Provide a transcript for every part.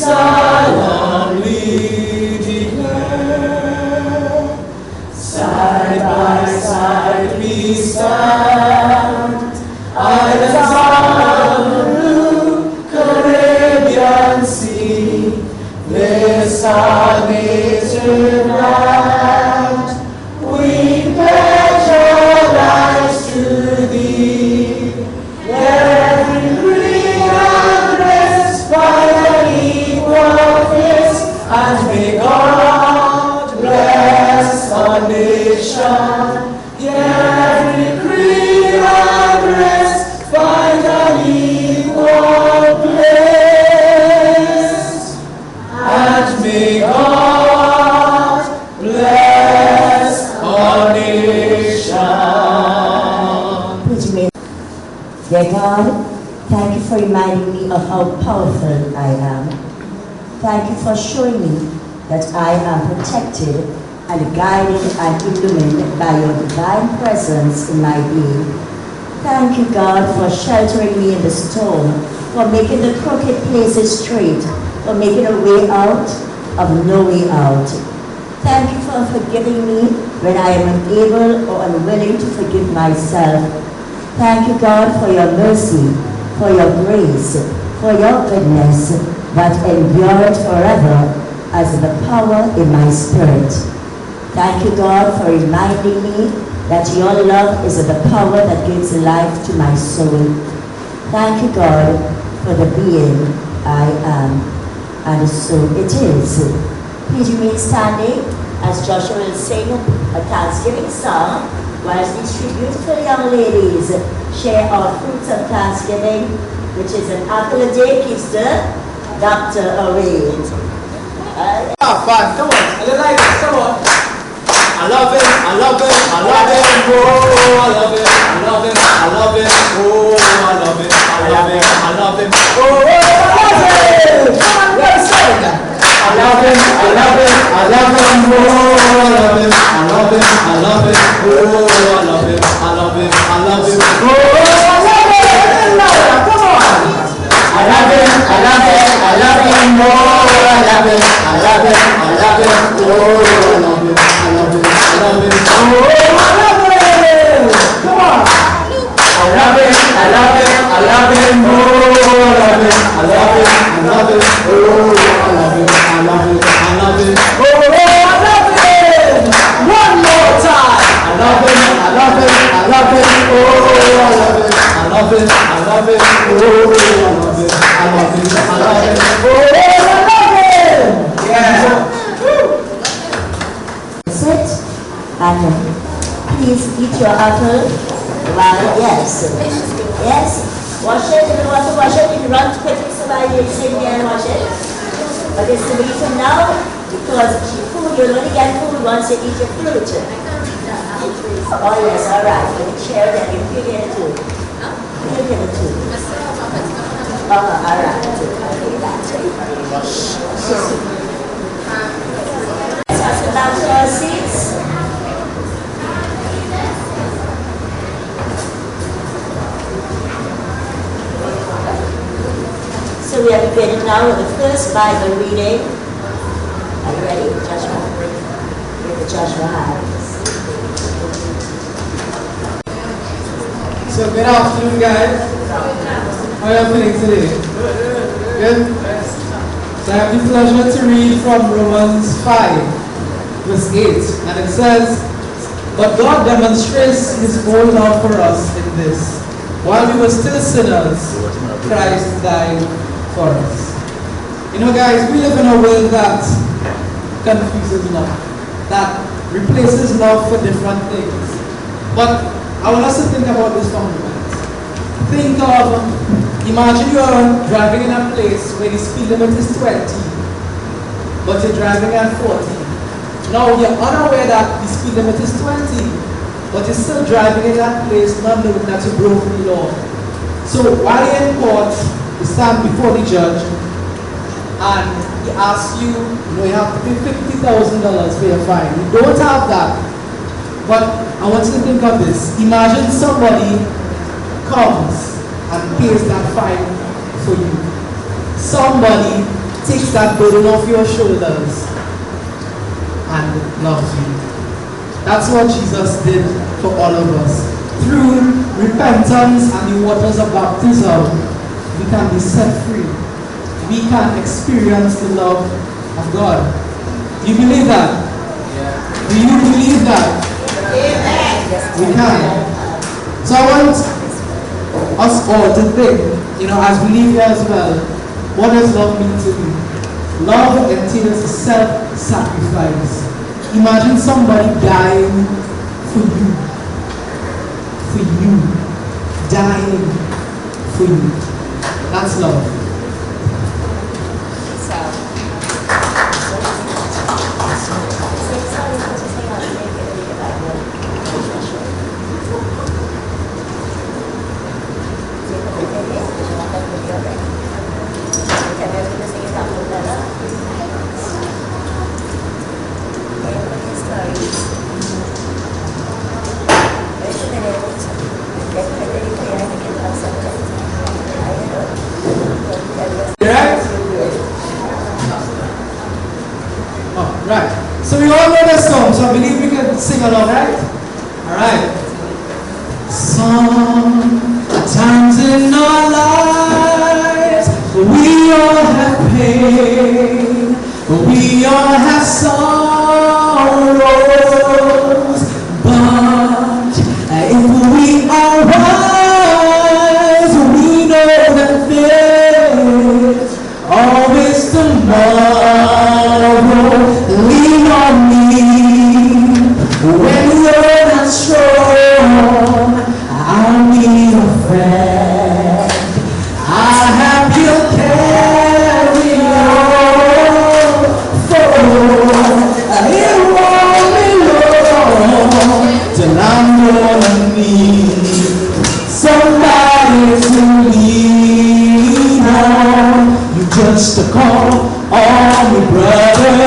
solemnly declare, side by side we stand, islands on the blue Caribbean Sea, this our native land, we pledge our lives to thee. Every green and grace by an equal face, and may God bless our nation. Every green and grace find an equal place, and may God bless our nation. Dear God, thank you for reminding me of how powerful I am. Thank you for showing me that I am protected and guided and illumined by your divine presence in my being. Thank you, God, for sheltering me in the storm, for making the crooked places straight, for making a way out of no way out. Thank you for forgiving me when I am unable or unwilling to forgive myself. Thank you, God, for your mercy, for your grace, for your goodness that endureth forever as the power in my spirit. Thank you, God, for reminding me that your love is the power that gives life to my soul. Thank you, God, for the being I am. And so it is. Please remain standing as Joshua will sing a Thanksgiving song, whilst these three beautiful young ladies share our fruits of Thanksgiving, which is an apple a day keeps the doctor away. Fine, come on, I like it, come on. I love it, I love it, I love it, oh, I love it, I love it, I love it, oh, I love it, I love it, I love it, oh, I love it. Come on, let's sing. I love it, I love it, I love it, oh, I love it, I love it, I love it, oh, I love it, I love it, I love it, oh, I love it. Come on. I love it, I love it, I love it, oh, I love it, I love it, I love it, oh, I love it, I love it, I love it, oh, I love it. Come on. I love it, I love it, I love it, oh, I love it, I love it, I love it, oh, I love it, I love it, I love it, oh, I love it. One more time. I love it, I love it, I love it, oh, I love it, I love it, I love it, oh, I love it, I love it, I love it, oh, I love it. Yeah. Sit and please eat your apple. Yes. Yes. Wash it. If you want to wash it, you can run quickly somebody and sit there and wash it. But it's the reason now because food, you'll only get food once you eat your fruit. Oh yes, alright. You can share that. You can get it too. You can get it too. Alright. Let's sit down to our seats. So we are beginning now with the first Bible reading. Are you ready, Joshua? With the Joshua Harris. So good afternoon, guys. How are you feeling today? Good? So I have the pleasure to read from Romans 5, verse 8. And it says, "But God demonstrates his own love for us in this. While we were still sinners, Christ died for us." You know, guys, we live in a world that confuses love, that replaces love for different things. But I want us to think about this for a moment. Think of, imagine you're driving in a place where the speed limit is 20, but you're driving at 40. Now you're unaware that the speed limit is 20, but you're still driving in that place not knowing that you broke the law. So while you're in court, you stand before the judge and he asks you, you have to pay $50,000 for your fine. You don't have that. But I want you to think of this. Imagine somebody comes and pays that fine for you. Somebody takes that burden off your shoulders and loves you. That's what Jesus did for all of us. Through repentance and the waters of baptism, we can be set free. We can experience the love of God. Do you believe that? Yeah. Do you believe that? Amen. We can. So I want us all to think, as we leave here as well, what does love mean to you? Love entails self-sacrifice. Imagine somebody dying for you. For you. Dying for you. That's love. Right. So we all know this song, so I believe we can sing along, right? Alright. Sometimes in our lives, we all have pain, we all have sorrows, but if we are wise, we know that there's always tomorrow. Lean on me when you're not strong. I'll be your friend. I'll have you carry on. For it won't be long till I'm gonna need somebody to lean on. You just call on me, brother,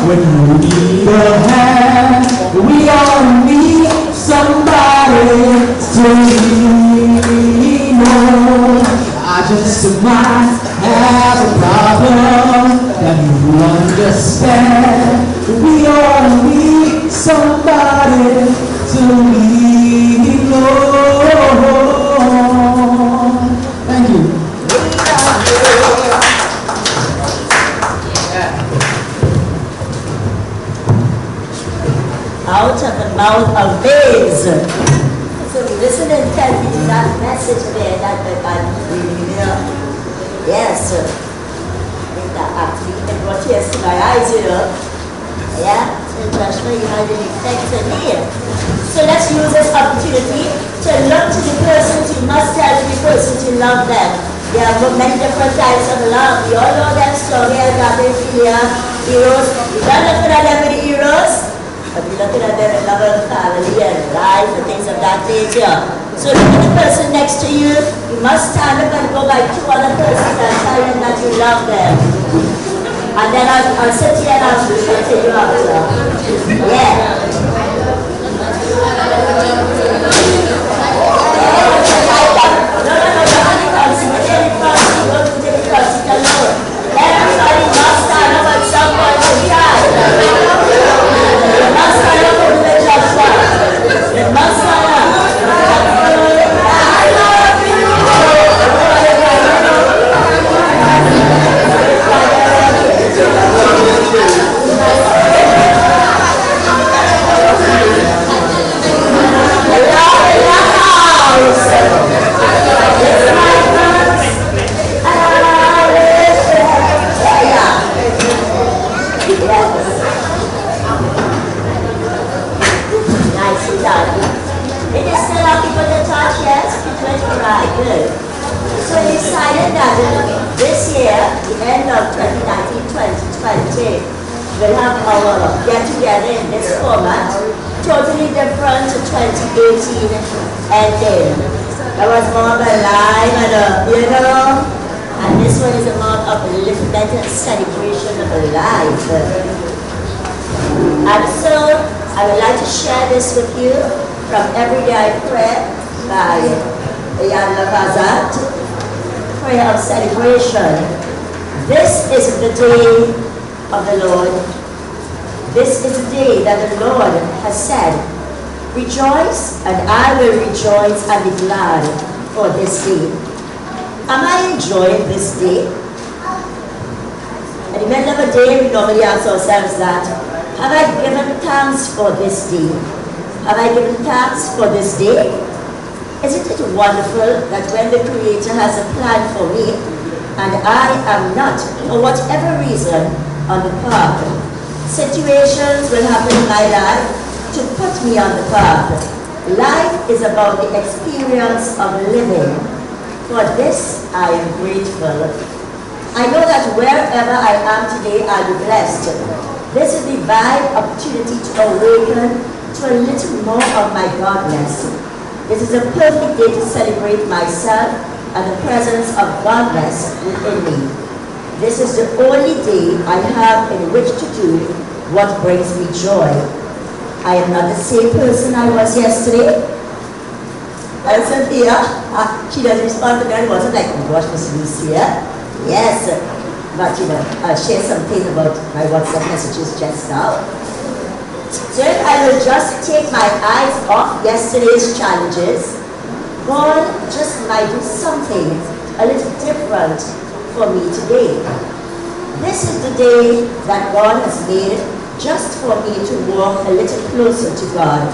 when you need a hand. We all need somebody to lean on. I just might have a problem that you understand. We all need somebody to lean on. Thank you. Out of the mouth of babes. So listen and tell me that message there that the Bible, yes. That actually it brought tears to my eyes, Yeah? So Joshua, you had an effect on me. So let's use this opportunity to look to the person, you must tell the person to love them. There are many different types of love. We all know that story about the heroes. You don't look at them with the heroes. But we're looking at them in love and family and life and things of that nature. So look at the person next to you. You must stand up and go by two other persons and tell them that you love them. And then I'll sit here and I'll take you after. Yeah. Everybody must stand up at some point in time. We'll have our get-together in this format, totally different to 2018 ending. That was more of a live and and this one is a more of a little better celebration of life. And so, I would like to share this with you from Everyday I Pray by Jan Lavazat, Prayer of Celebration. This is the day of the Lord. This is the day that the Lord has said. Rejoice, and I will rejoice and be glad for this day. Am I enjoying this day? At the middle of a day, we normally ask ourselves that, have I given thanks for this day? Have I given thanks for this day? Isn't it wonderful that when the Creator has a plan for me, and I am not, for whatever reason, on the path, situations will happen in my life to put me on the path. Life is about the experience of living. For this, I am grateful. I know that wherever I am today, I'll be blessed. This is the divine opportunity to awaken to a little more of my Godness. This is a perfect day to celebrate myself and the presence of Godness within me. This is the only day I have in which to do what brings me joy. I am not the same person I was yesterday. And Sophia, she doesn't respond to me. I wasn't like, oh gosh, Miss Lucia. Yes, but I'll share something about my WhatsApp messages just now. So if I will just take my eyes off yesterday's challenges, God just might do something a little different for me today. This is the day that God has made just for me to walk a little closer to God.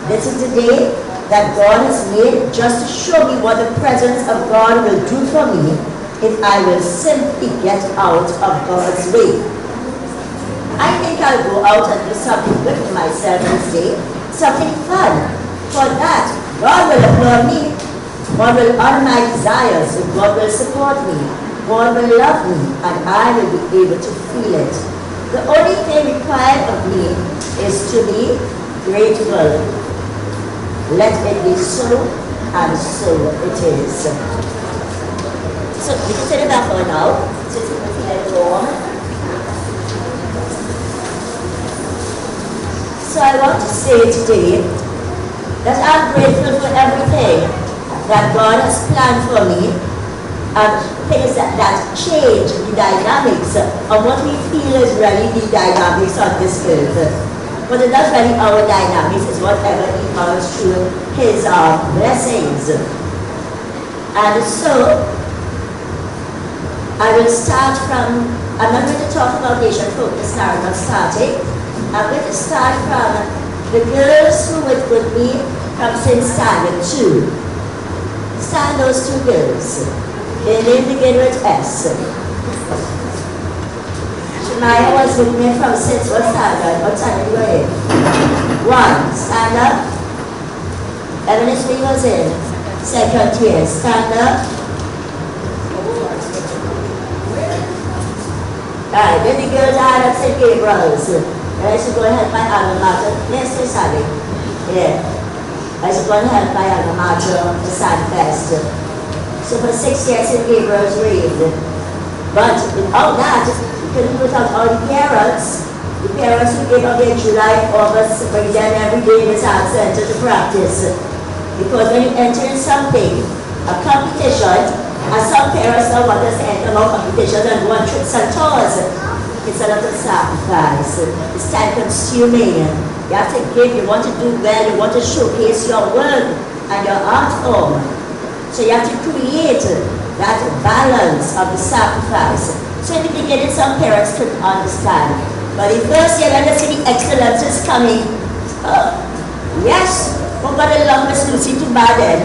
This is the day that God has made just to show me what the presence of God will do for me if I will simply get out of God's way. I think I'll go out and do something good for myself this day, something fun. For that, God will applaud me. God will honor my desires. God will support me. God will love me, and I will be able to feel it. The only thing required of me is to be grateful. Let it be so, and so it is. So we can set it back for now, so you can feel it warm. So I want to say today that I'm grateful for everything that God has planned for me, and things that change the dynamics of what we feel is really the dynamics of this earth. But it's not really our dynamics, it's whatever He comes through His blessings. And so, I will start from, I'm not going to talk about Nation Focus now, I'm not starting. I'm going to start from the girls who were with me from St. Standard 2. Stand those two girls. Their name begin with S. Shemaya was with me from St. What standard? What standard you were in? 1. Stand up. Evidence we was in. 2nd year. Stand up. Alright, then the girls are at St. Gabriel's. I used to go and help my alma mater. Yes, they're Sally. Yeah. I used to go and help my alma mater to Sandfest. So for 6 years in Gabriel's read. But without that, you couldn't put out all the parents. The parents who gave up their July, August, bring them every day in this art center to practice. Because when you enter in something, a competition, and some parents don't want us to enter more competitions and go on trips and tours. It's a lot of sacrifice. It's time consuming. You have to give, you want to do well, you want to showcase your work and your art form. So you have to create that balance of the sacrifice. So in the beginning, some parents couldn't understand. But the first year, when they see the excellence is coming, oh, yes, we're going to love Miss Lucy too bad then.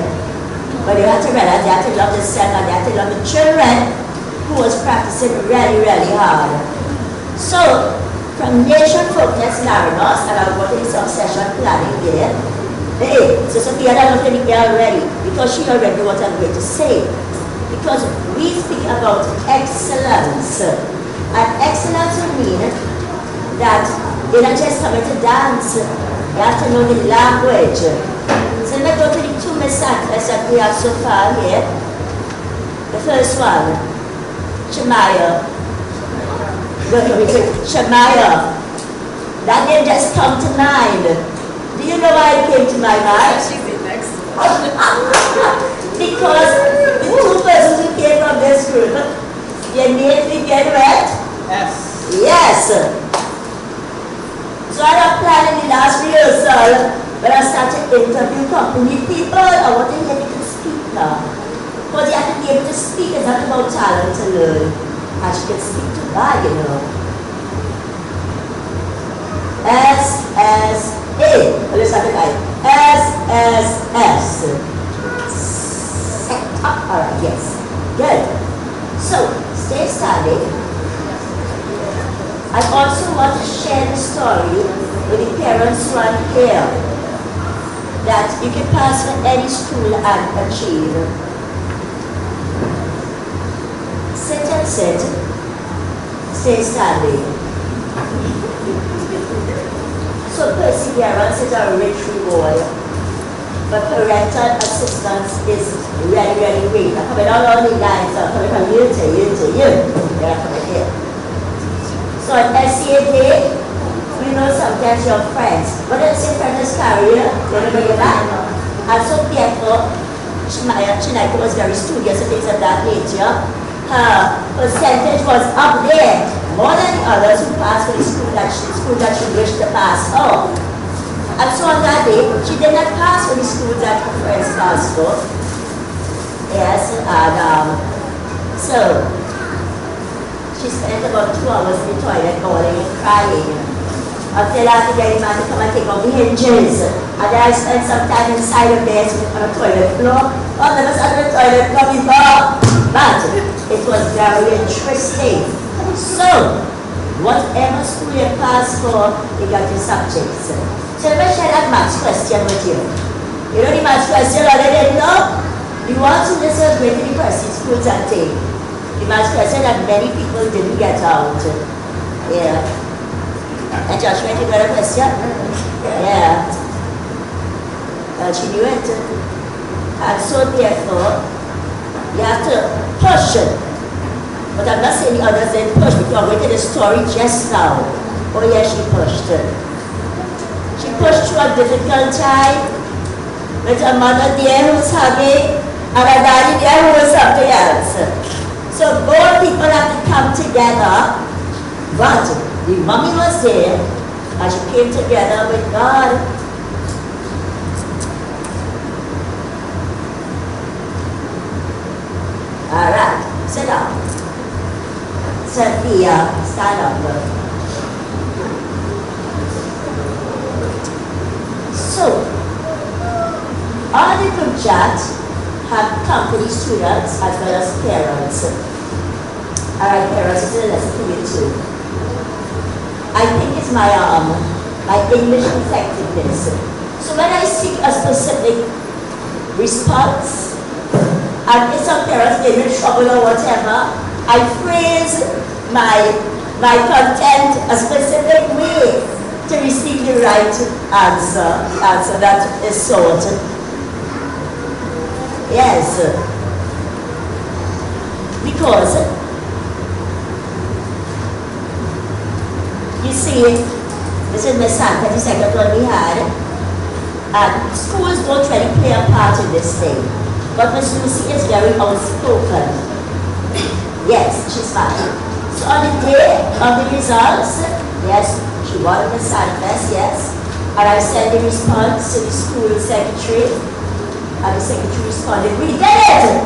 But you have to realize they have to love themselves and they have to love the children who was practicing really, really hard. So, from Nation Focus Larinos, and I'll go to the succession planning there. Hey, so Sophia doesn't have to be here already, because she already knows what I'm going to say. Because we speak about excellence. And excellence will mean that you're not just coming to dance, you have to know the language. So let's go to the 2 messages that we have so far here. The first one, Shemaya. Shemaya. That name just come to mind. Do you know why it came to my mind? She's the next Because the 2 persons who came from this group, Your name begin with? S. Yes. So I have planned in the last rehearsal when I started to interview company people. I want to hear you can speak now. Because you have to be able to speak. It's not about talent to learn. And she can speak to God, you know. S-S-A. Let's start it right. S-S-S. Alright, yes. Good. So, stay standing. I also want to share the story with the parents who are here. That you can pass for any school and achieve. Sit and sit. Stay standing. So perseverance is a rich reward, but parental assistance is really, really great. I'm coming all the lines, I'm coming from you to you to you. Then I'm coming here. So at SCA Day, we know sometimes your friends. But let's say friends carry you, they bring you back. And so therefore, Shinaiko was very studious and things of that nature. Her percentage was up there, more than the others who passed for the school that she wished to pass for. And so on that day, she did not pass for the school that her friends passed for. Yes, and so she spent about 2 hours in the toilet bawling and crying until I had to get him out to come and take off the hinges. And then I spent some time inside of there on the toilet floor. Oh, there was on the toilet floor before. But it was very interesting. So, whatever school you pass for, you got your subjects. So let me share that maths question with you. You know the maths question already, no? You want to listen to the person schools and take. The maths question that many people didn't get out. Yeah. And Joshua, you got a question? Yeah. She knew it. And so therefore, you have to push it. But I'm not saying the others didn't push, because I'm waiting the story just now. Oh yeah, she pushed it. She pushed through a difficult time with a mother there who's hugging and a daddy there who was something else. So both people have to come together, but the mommy was there and she came together with God. Alright, sit down. Sophia, stand up. So, all the group chat have company students as well as parents. Alright, parents, this is a lesson for you too. I think it's my English effectiveness. So when I seek a specific response, and if some parents get in trouble or whatever, I phrase my content a specific way to receive the right answer that is sought. Yes. Because, you see, this is Miss Santa, the second one we had, and schools don't really play a part in this thing. But Miss Lucy is very outspoken. Yes, she's fine. So on the day of the results, yes, she won the Sandfest, yes. And I sent the response to the school secretary, and the secretary responded, "We did it!"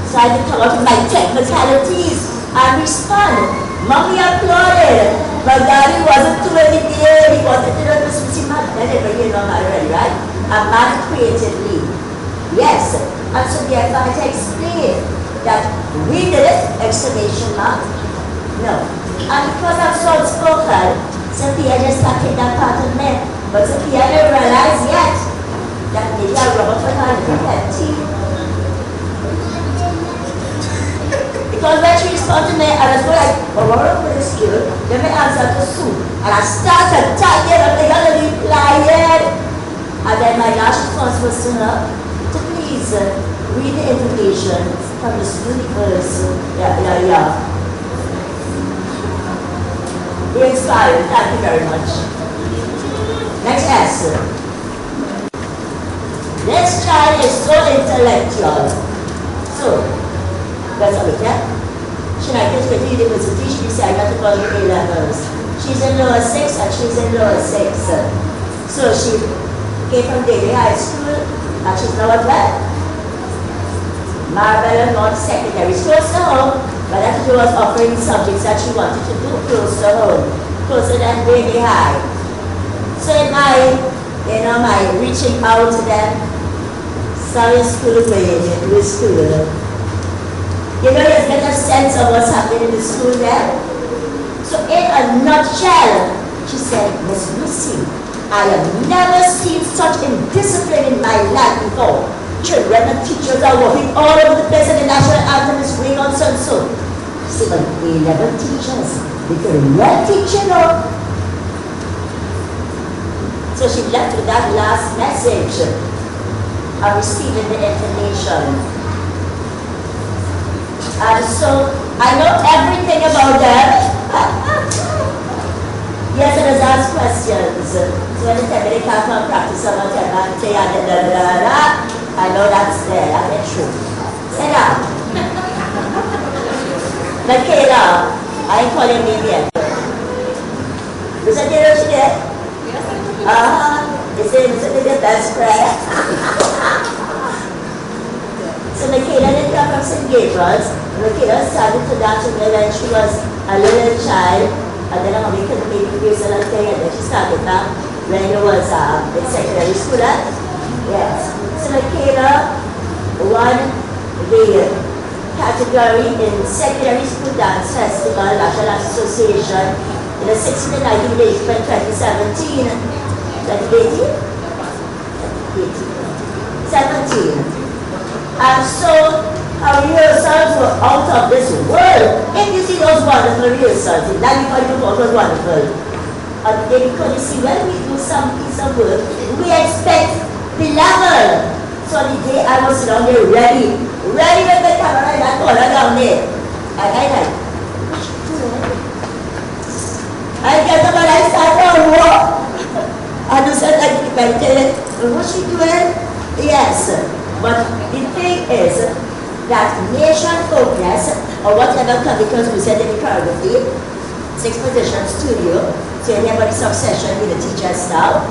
So I had to come up with my technicalities and respond. Mommy applauded, but Daddy wasn't doing it there. He wanted to know Miss Lucy mad, but you know not already, right? I'm mad creatively. Yes. And so therefore I had to explain that we did it, exclamation mark. No. And because I'm so outspoken, Sophia just can't take that part of me. But Sophia didn't realize yet that maybe I rub up with her little pet teeth. Because when she responded to me, I was going like, well, what am I going to do? Then I answered to Sue. And I started typing up the other reply. And then my last response was to her, to please read the information from this universe. Yeah. You're inspired. Thank you very much. Next answer. This child is so intellectual. So, because of it, yeah? She like this with university, she decided to go to A-levels. She's in lower 6 and she's in lower 6. So she came from Daily High School and she's now at where? Marbella North Secondary. Close to home, but that she was offering subjects that she wanted to do close to home, closer than Daily High. So in my, my reaching out to them, sorry school way, do school. You get a sense of what's happening in the school there. So in a nutshell, she said, Miss Lucy, I have never seen such indiscipline in my life before. Children and teachers are working all over the place and the national anthem is ringing on so and so. She said, but A-level teachers, they can well teach, you know. So she left with that last message of receiving the information. And so I know everything about them. Yes, and I ask questions. So when they tell me they come from practice or whatever, and say, I know that's there, that's true. Say that. Michaela, I ain't calling me yet. Was that the she did? They say, this is the best friend. So Michaela didn't come from St. Gabriel's. Michaela started to dance with me when she was a little child, and then her mommy couldn't make the music and thing, and then she started back when she was in secondary school. Yes. So Michaela won the category in Secondary School Dance Festival, National Dance Association, in the 16th and 19th days from 2017. 2018? 17. And so our rehearsals were out of this world. If you see those wonderful rehearsals, the night before you thought was wonderful. And then because you see, when we do some piece of work, we expect the level. So the day I was down there ready with the camera in that corner down there. And I like, what you doing? I get up and I start to walk. And you said, like, what she doing? Yes. But the thing is that nation focus, or whatever, because we said in the choreography, 6 position studio, so everybody's obsession with the teacher's style,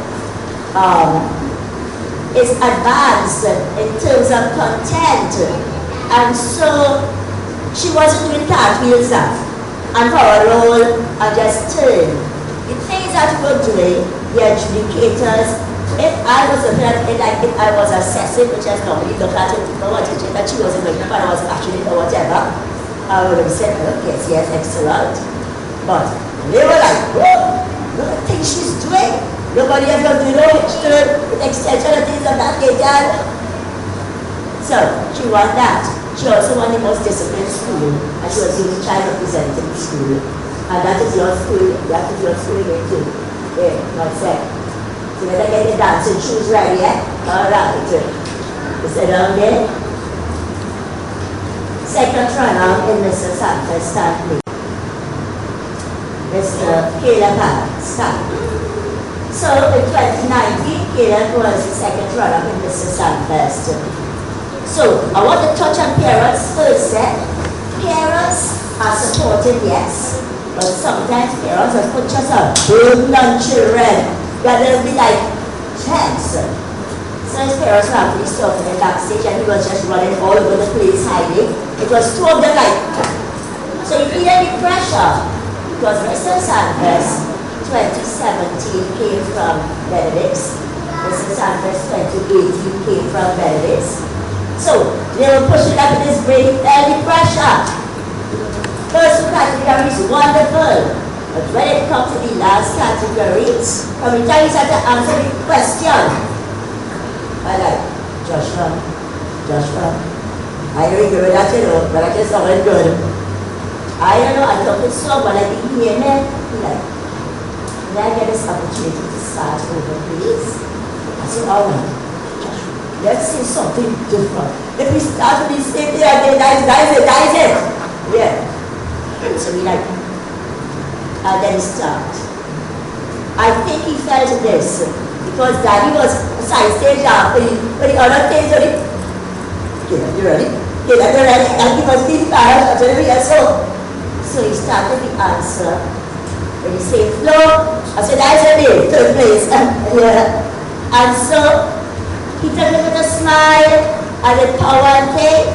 is advanced in terms of content. And so she wasn't doing cartwheels and power roll and just turn. The things that we were doing, the adjudicators, if I was looking at it like if I was assessing, which is normally look at it, people what teaching that she wasn't looking but I was actually or whatever, I would have said, oh, yes, excellent. But they were like, whoa, look at the things she's doing. Nobody ever do with extension and things of that nature. So she won that. She also won the most disciplined school, and she was the only child representing the school. And that is your school, again too. Yeah, not said. So you better get your dancing shoes ready, eh? Alright. You sit down there. Second runner in Mr. Sanford Stanley. Mr. Caleb Stanley. So in 2019, Caleb was the second runner in Mr. Sandfest. So I want to touch on parents first. Parents are supportive, yes, but sometimes parents have put just a burden on children that they'll be like tense. So his parents were actually stopping him backstage and he was just running all over the place hiding. It was two of them like, so you feel any pressure because Mr. Sandfest 2017 came from Benedict's. Mr. Sandfest 2018 came from Benedict's. So they were pushing up in this great early pressure. First two categories, wonderful. But when it comes to the last categories, from the time you start to answer the question, I like, Joshua, I don't agree with that, you know, but I just saw it good. I don't know, I thought it's so, but I didn't hear me. Like, may I get this opportunity to start over, please? I said, all right, Joshua, let's see something different. If we start with the same thing again, that is it. Yeah. So we like, and then start. I think he felt this because Daddy was side stage for the other things. Okay, you ready? Okay, that's all right. And he was being tired. So he started the answer. When he said flow, I said, that's a name, third place. Yeah. And so he took it with a smile and a power and thing.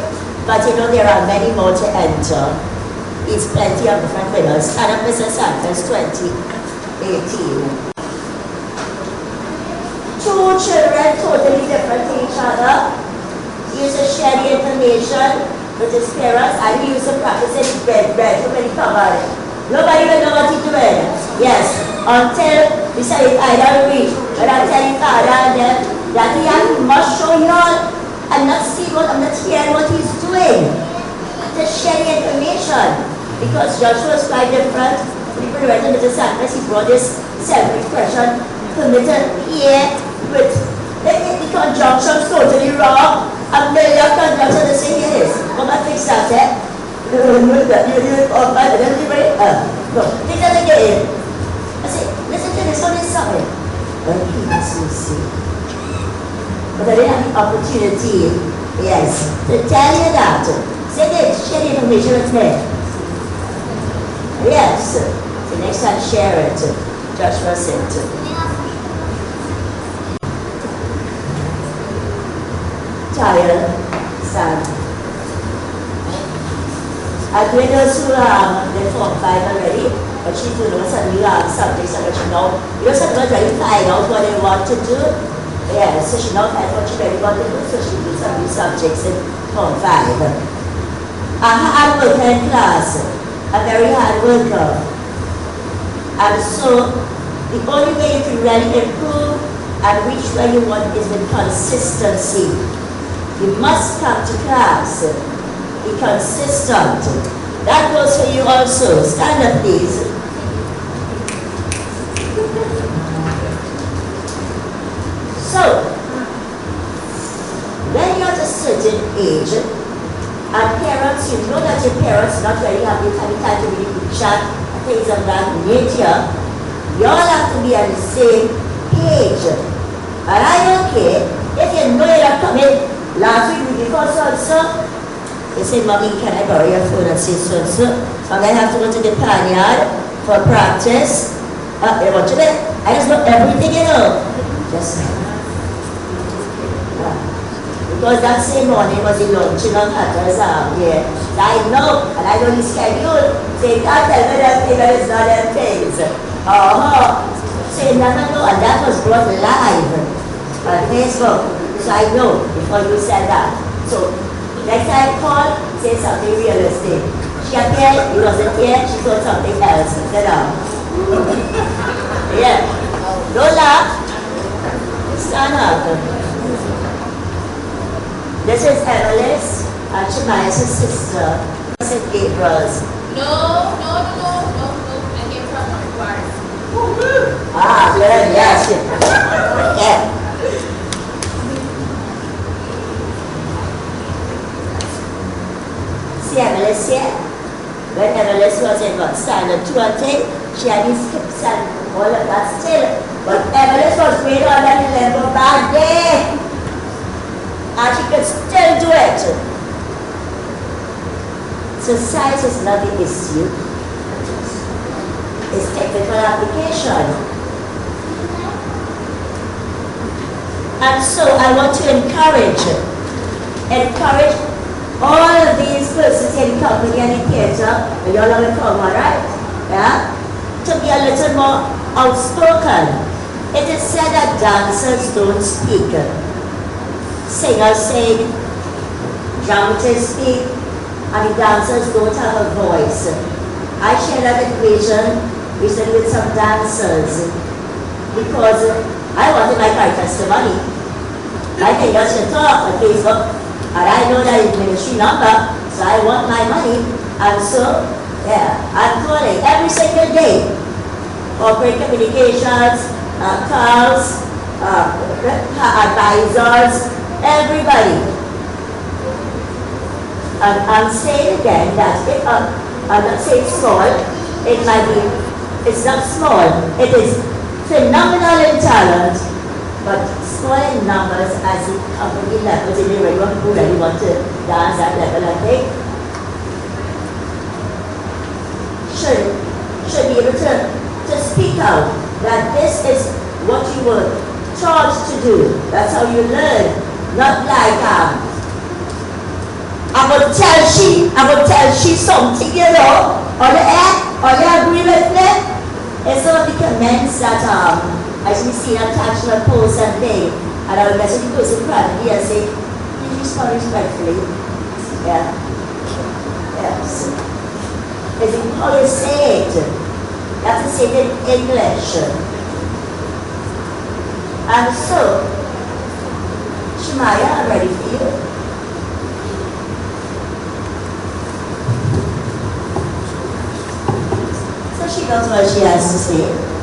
But you know, there are many more to enter. It's plenty of different winners. Stand up, Mr. Santos, 2018. Two children totally different to each other. He used to share the information with his parents, and he used to practice it bread when he covered it. Nobody will know what he's doing. Yes, until he said it either reach. But I'm telling Father and them that he must show you all and not see what I'm not hearing what he's doing. Just share the information. Because Joshua is quite different. People who went into the sacrifice, he brought this self-expression permitted here with the conjunction totally wrong. A million conjunctions to say here is. Come and fix that, eh? No, fix that again. I say, listen to this, what is something? Well, he must see. But I didn't have the opportunity, yes, to tell you that. Say this, share the information with me. Yes. So next time share it. Joshua said. Child, son. I do those who they form 5 already, but she do know some new subjects that she know. You know some girls really find out what they want to do. Yeah, so she knows what she really want to do, so she do some new subjects in form 5. A hard worker in class, a very hard worker. And so the only way you can really improve and reach where you want is with consistency. You must come to class. Be consistent. That goes for you also. Stand up, please. So, when you're at a certain age, and parents, you know that your parents not really have the time to really chat and things of that nature, you all have to be on the same page. And I don't care if you know you're not coming. Last week we before so they said, Mommy, can I borrow your phone and say so? I'm going to have to go to the panyard for practice. I just know everything, you know. Just because that same morning was the launching of Hatter's arm here. I know, and I know the schedule. So you can't tell me that it's not them things. So you never know, and that was brought live on Facebook. So I know before you said that. So next time I call, say something realistic. She appeared, he wasn't here, she thought something else. Yeah. Don't laugh. Stand up. This is Evelyn's and Shemaiah's sister. St. April's. No. I came from Marquardt. Ah, good, yes. Yeah. See Evelyn's here? When Evelyn was in what, standard 2 and thing, she had these hips and all of that still. But Evelyn was great on that level back there. And she could still do it. So size is not the issue. It's technical application. And so I want to encourage all of these persons in company and in theatre, and you're all in common, right? Yeah? To be a little more outspoken. It is said that dancers don't speak. Singers sing, dramatists speak, and the dancers don't have a voice. I shared an equation recently with some dancers because I wanted my characters to money. My fingers should talk on Facebook. And I know that it's ministry number, so I want my money. And so, yeah, I'm calling every single day. Corporate communications, calls, advisors, everybody. And I'm saying again that if I'm not saying small, it might be, it's not small, it is phenomenal in talent. but small in numbers as the company levels in the regular people really want to dance that level, I think, should be able to speak out that this is what you were charged to do. That's how you learn. Not like I'm gonna tell she something, you know, on the air, or you agree with me? It's some of the comments that I should see attached to a post and thing, and I would message the person privately and say, please respond respectfully. Yeah. Yes. It's how you say it. You have to say it in English. And so, Shemaya, I'm ready for you. So she knows what she has to say.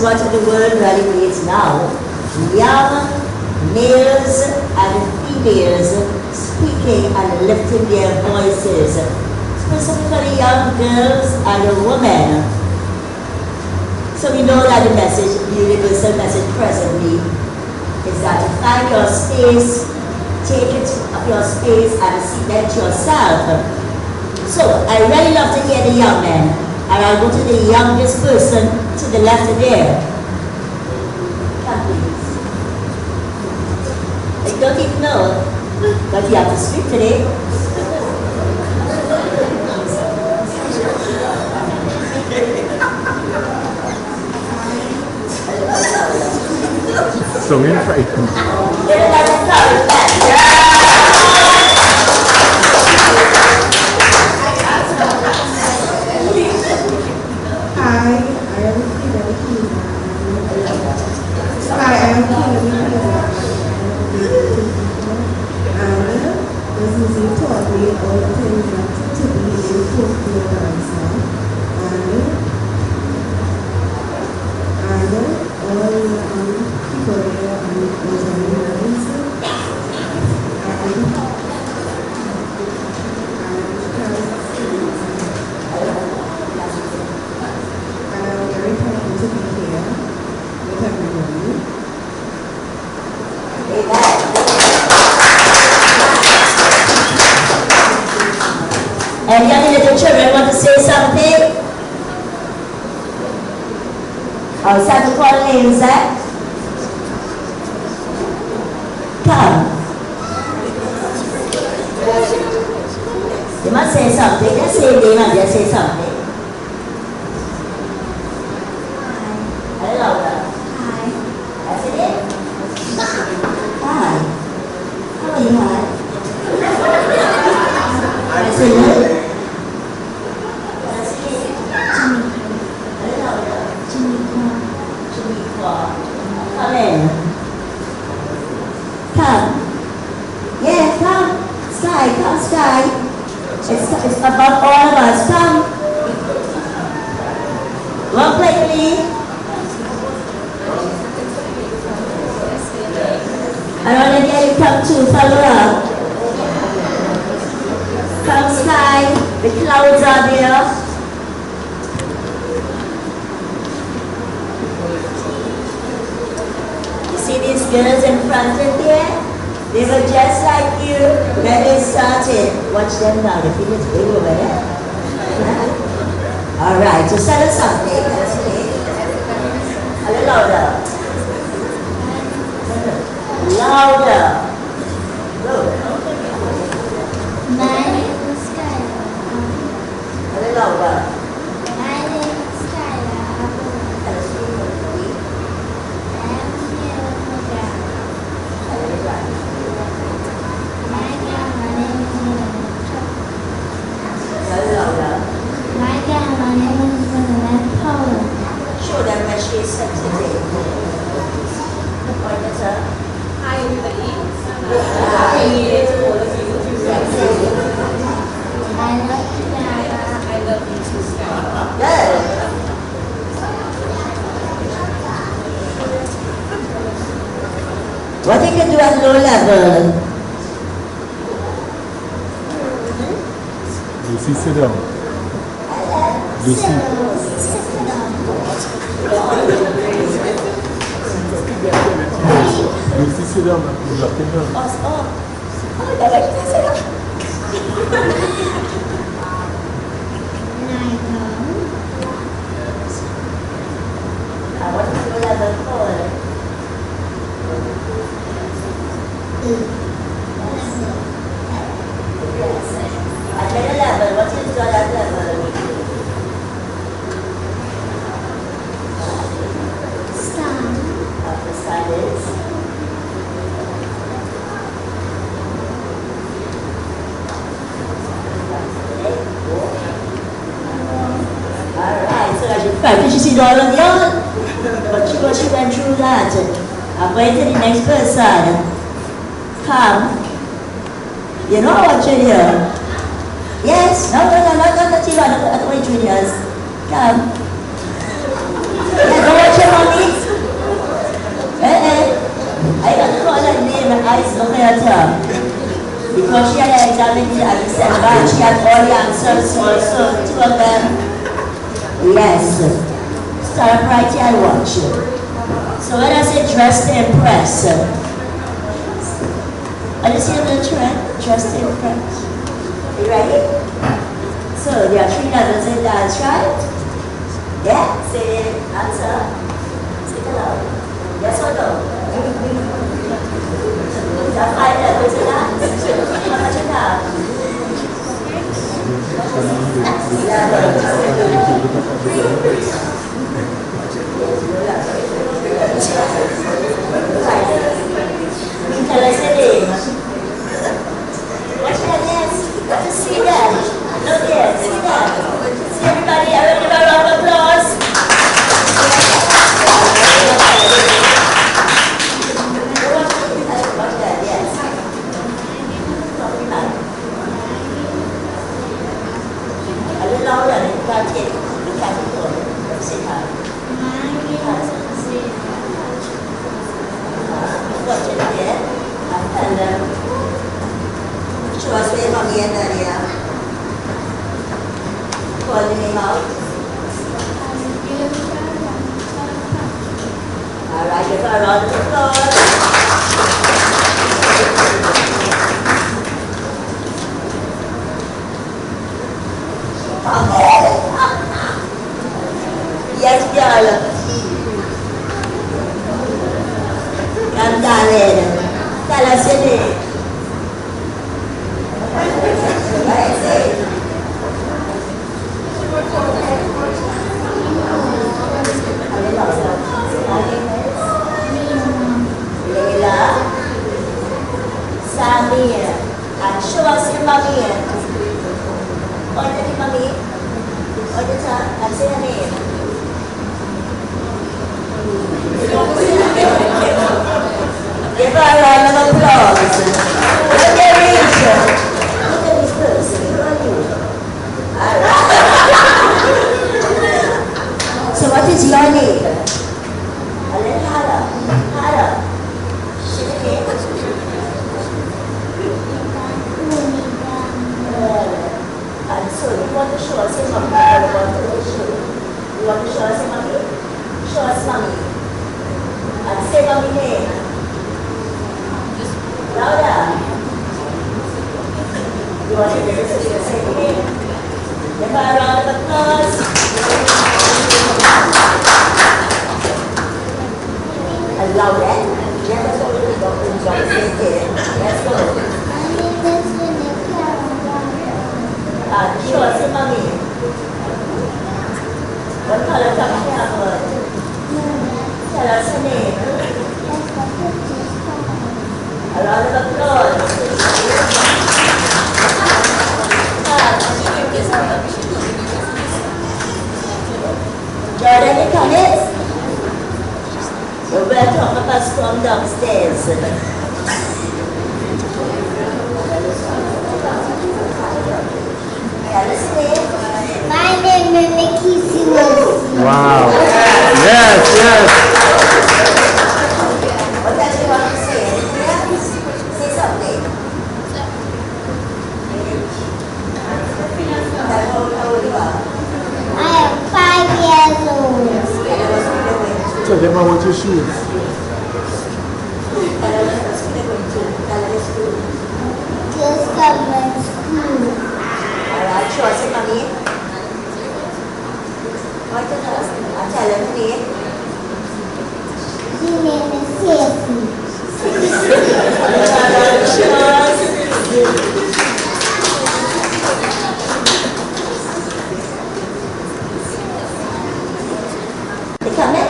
What the world really needs now. Young males and females speaking and lifting their voices, specifically young girls and women. So we know that the message, the universal message presently, is that to find your space, take it up your space and cement yourself. So I really love to hear the young men. And I'll go to the youngest person to the left of there. Come please. I don't even know, but you have to speak today. So in frightened. And young little children want to say something? Oh, Santa call names, eh? Come. You must say something. Just say your name and just say something. Hello. Hi. That's it? Hi. How are you, hi? That's it? Come in. Come. Yeah, come. Sky, come, Sky. It's about all of us. Come. One plate, please. I want to get you come too. Follow up. Come, Sky. The clouds are there. See these girls in front of there? They were just like you when they started. Watch them now, the feet is big over there. Alright, so set us up, Dave. That's it. A little louder. Louder. Go. My name is Skylar. A little louder. My name is Skylar. Tell us who you want to be. I'm here with my grandma. Tell everybody. My grandma name is Mother. Tell it louder. My grandma name is Mother Paula. Show them where she is sensitive. Point at her. Hi, everybody. Hi. I love you, Grandma. I love you too, Scott. Good. What you can do at low level? Lucy, sit down. Lucy. Lucy, sit down. You're looking down. What is low level called? At middle level, what is done at level? Stand. The stand is? Alright, so as you practice, you see all of y'all. But she went through that. I'm going to the next person. Come. You know what you hear? Yes? No, not you. I don't want juniors. Come. Yeah, don't watch your mommy. I got to call her name and eyes look at her. Because she had an exam in December and she had all the answers, so two of them. Yes. Start up right here and watch. So when I say dress to impress, I just see a little trend, dress to impress. You ready? So there are 3 levels in dance, right? Yeah, say answer. Speak aloud. Yes or no? That's why that was an answer. Tell us your name. What's your name? What is see that? No, yes, see that. See everybody, I will give a round of applause. A little louder, you can't take it. You can't record it. Say hi. Watch it again. And tell them. Show us where mommy and daddy are. Call the name out. Alright, give her a round of applause. Yes, girl. Come darling. Tell us your name. What is it? Leila. Samir. And show us your mommy. Point at your mommy. Point at her and say her name. Give her a round of applause. Look at Rachel. Look at this person. Who are you? Alright. So what is your name? A little harder. Harder. Say the name. And so you want to show us your mommy. You want to show us your mommy? Show us mommy. And say mommy name. Louder. You want to say the name? Give her a round of applause. And louder. Yes, that's what we're going to say. Let's go. Show us your mommy. What color comes to her word? Tell us her name. A round of applause. Jordan, you come in? You're welcome. Papa storm downstairs. My name is Nikki Simmons. Wow. Yes, yes. What does she want to say? Say something. How old you are? I am 5 years old. Tell them about your shoes. Just government school. Alright, show us your mommy. What is her? I'll tell her the name. Her name is Sophie. You come in?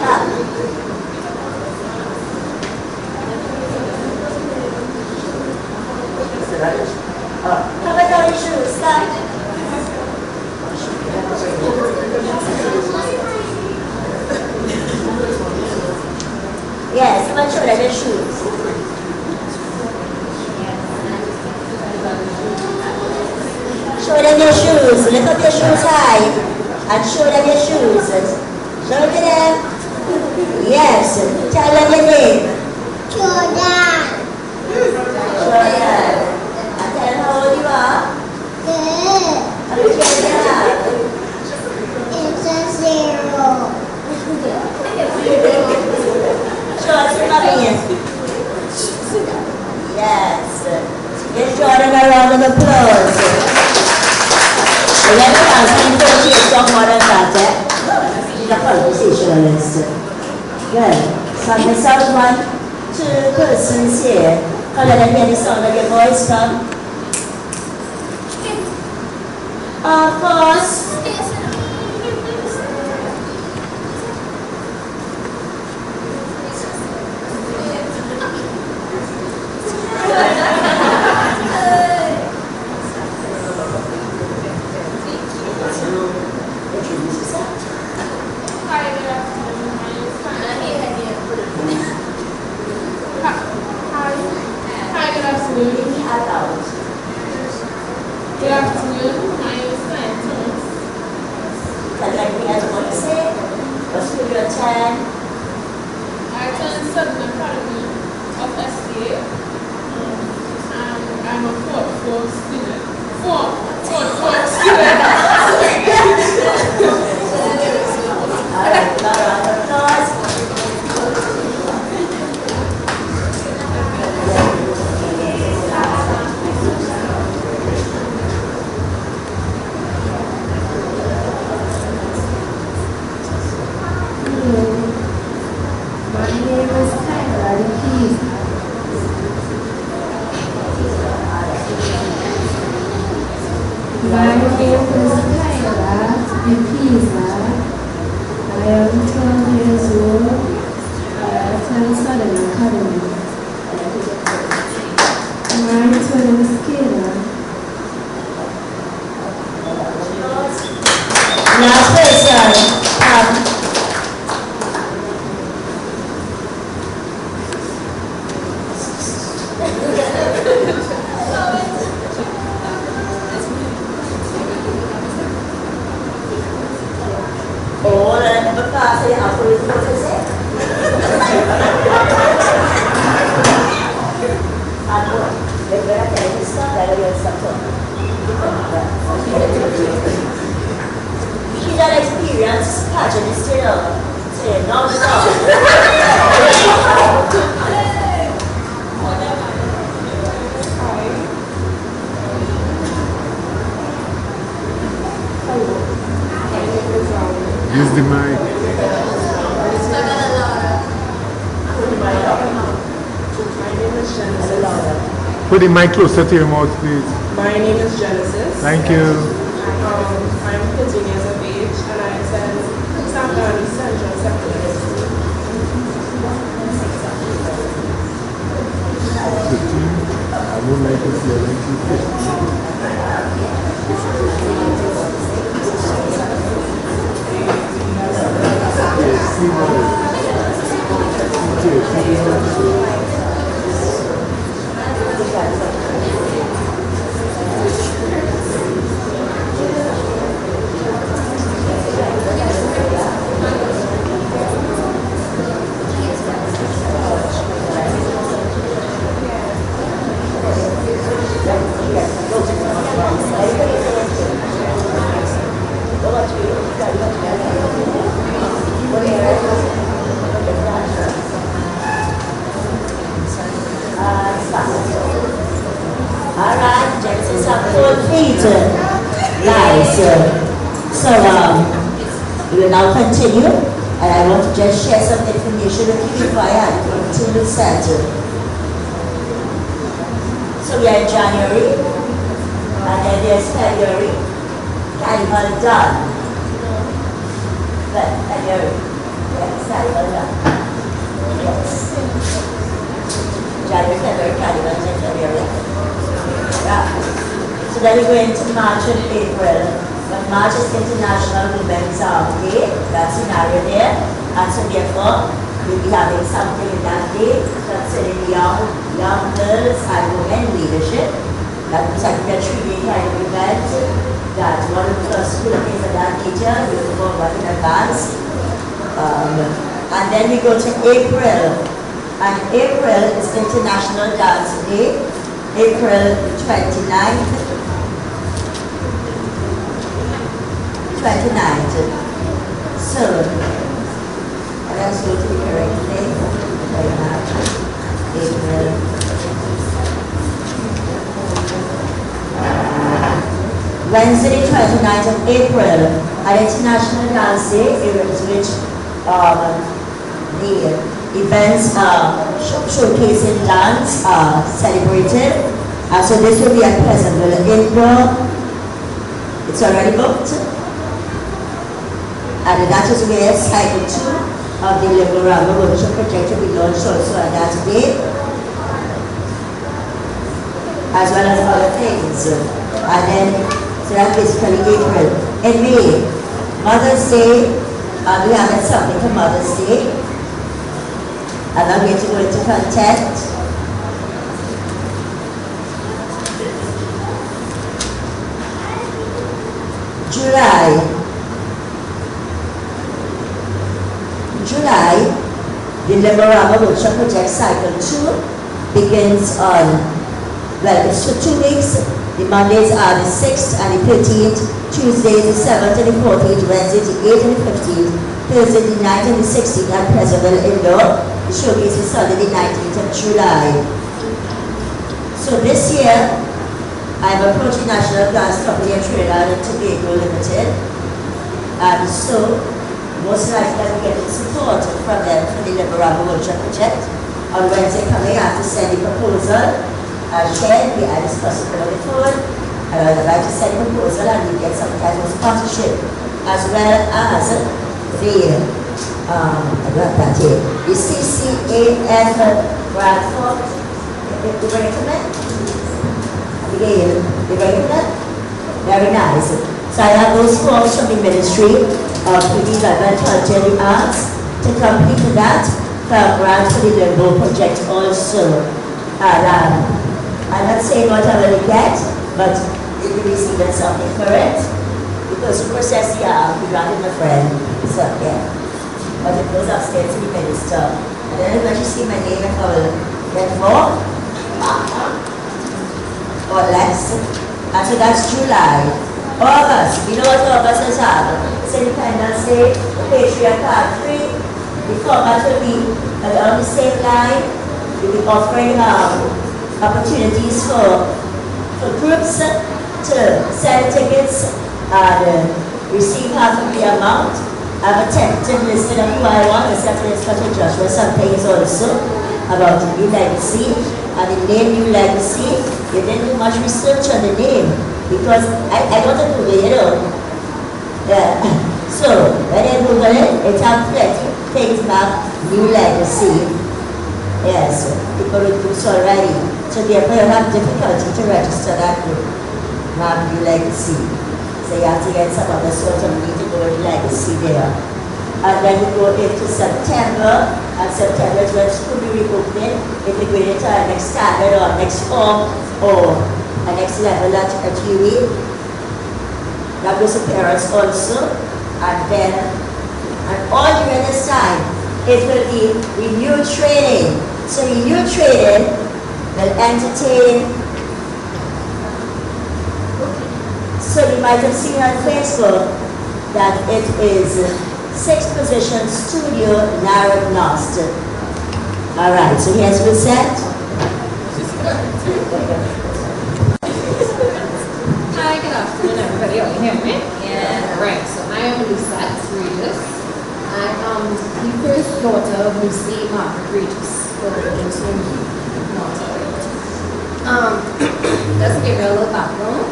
Come. Come and down your shoes. Come. Yes, come and show them your shoes. Show them your shoes. Lift up your shoes high and show them your shoes. Show it to them. Yes. Tell them your name. Jordan. Jordan. And tell them how old you are. Good. How many years you have? It's a 0. Show us your mommy. Yes. Give Jordan a round of applause. Well, let me ask you to take some more than that, eh? She's a conversationalist. Good. So I'm going to sound 1, 2 persons here. Come on, let me hear the sound of your voice, come. Of course. Good afternoon. My name is Clifton. Can you let me ask what you say? What's your turn? I attend Southern Academy of SCA. And I'm a fourth student. Fourth student. All right, round of applause. My name is Kyla, please. My name is Kyla, I am 12 years old. I attend Southern Academy. My twin is Kayla. Last person. She's an experienced pageant still. Say no stop. Use the mic. Put the mic closer to your mouth, please. My name is Genesis. Thank you. I'm 15 years of age and I attend South County Central Secondary School. 15. I would like to see a 1950. Alright, Genesis have 4 feet. Nice. So, we will now continue, and I want to just share some information with you before I continue center. So we are in January, and then there's February, Carnival done. But February, yes, Carnival done. Yes. January, February, Carnival, and February. Yeah. So then we go into March and April. But March is International Women's Day. That's scenario there. And so therefore, we'll be having something in that day concerning young girls and women leadership. That was like a 3-day kind of event that one of the school things of that nature, we will go about in advance. And then we go to April. And April is International Dance Day. April 29th. 29th. So, let's go to the correct date. April. Wednesday, 29th of April, an international dance day in which the events showcasing dance are celebrated. So this will be at Pleasantville Indoor. It's already booked. And that is where cycle 2 of the Liberama Workshop project will be launched also on that day, as well as other things. And then, so that's basically April. In May, Mother's Day, we have something for Mother's Day. And I'm going to go into content. July, the Liberama Workshop Project Cycle 2 begins on, well, it's for 2 weeks. The Mondays are the 6th and the 13th, Tuesdays the 7th and the 14th, Wednesdays the 8th and the 15th, Thursday the 9th and the 16th at Pleasantville Indoor. The showcase is Sunday the 19th of July. So this year, I'm approaching National Gas Company of Trinidad and Tobago Limited. And so, most likely I'm getting support from them for the Liberama Workshop Project. On Wednesday coming, I have to send a proposal. Shared, I discussed it on the phone, and I would like to send a proposal and we get some kind of sponsorship, as well as the CCAF grant for the recommend. Again, the recommend. Very nice. So I have those forms from the Ministry of Youth and Culture Arts to complete that grant for the Limbo project also. And, I'm not saying what I will get, but if you receive something for it, because the process, yeah, we granted my friend, so yeah. But it goes upstairs to the minister. And then when you see my name, I will get more or less. And so that's July. August, you know what August has had? It's Independence Day, Patriot Card Free. The format will be on the same line. We'll be offering opportunities for groups to sell tickets and receive half of the amount. I've attempted listed of who I want, except for Inspector Joshua, some things also about the new legacy and the name New Legacy. You didn't do much research on the name because I don't know, you know. So when I Google it, it has plenty things about New Legacy. Yes, people will do so already. So therefore you have difficulty to register that group, New Legacy. So you have to get some other sort of need to go with legacy there. And then you go into September, and September is when school will be reopening, integrated to our next standard or next form or a next level at UE. That goes to parents also. And then, and all during this time, it will be renewed training. So renewed training will entertain. So you might have seen on Facebook that it is 6 position studio narrowed Nost. Alright, so here's Lucette. Hi, good afternoon everybody. Oh, you hear me? Yeah. Alright, so I am Lucette Regis. I am the first daughter of Lucy Margaret Regis. Just to give you a little background,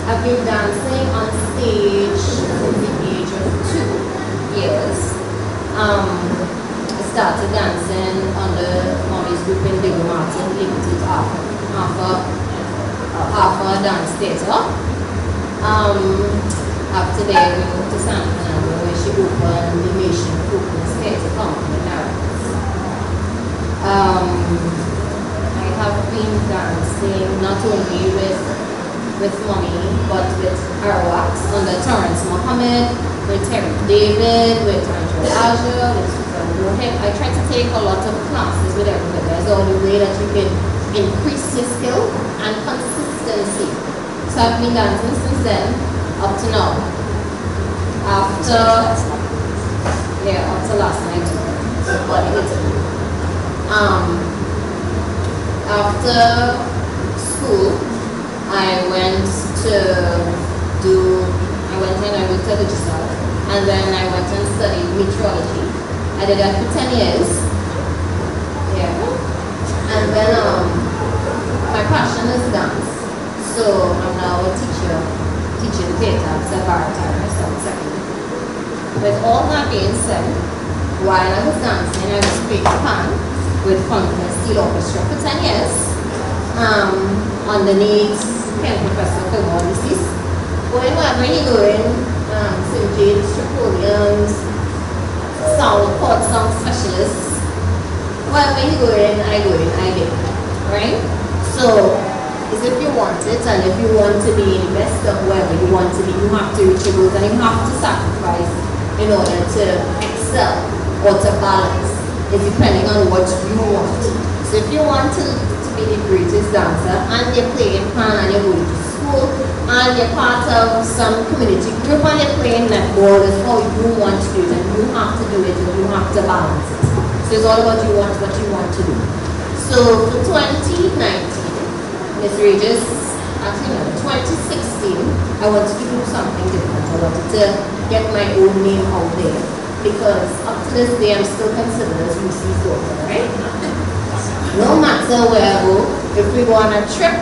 I've been dancing on stage since the age of 2 years. I started dancing under Mommy's group in Big Martin, Limited half a dance theatre. After that, we moved to San Fernando where she opened the Nation Focus Theatre Company now. I have been dancing not only with Mommy, but with Arawaks under Terrence Mohammed, with Terry David, with Angela Aja, with Susan Rohit. I try to take a lot of classes with everybody. That's the only way that you can increase your skill and consistency. So I've been dancing since then up to now. After last night. After school, I went to I went and I looked at the result, and then I went and studied meteorology. I did that for 10 years. Yeah. And then my passion is dance. So I'm now a teacher, teaching theater at Baratara, secondary. With all that being said, while I was dancing, I was playing pan with Funky Steel Orchestra for 10 years. Underneath Ken Professor Phil. Going wherever you're going, St. James, Tripolians, chord sound specialists. Wherever you're going, I did. Right? So, is if you want it, and if you want to be the best of wherever you want to be, you have to reach your goals and you have to sacrifice in order to excel or to balance. It's depending on what you want. So if you want to be the greatest dancer and you're playing pan and you're going to school and you're part of some community group and you're playing netball, is how you want to do it, and you have to do it and you have to balance it. So it's all about what you want to do. So for 2019, Miss Regis, actually no, 2016, I wanted to do something different. I wanted to get my own name out there because up to this day I'm still considered as Lucy's daughter, right? No matter where I go, if we go on a trip,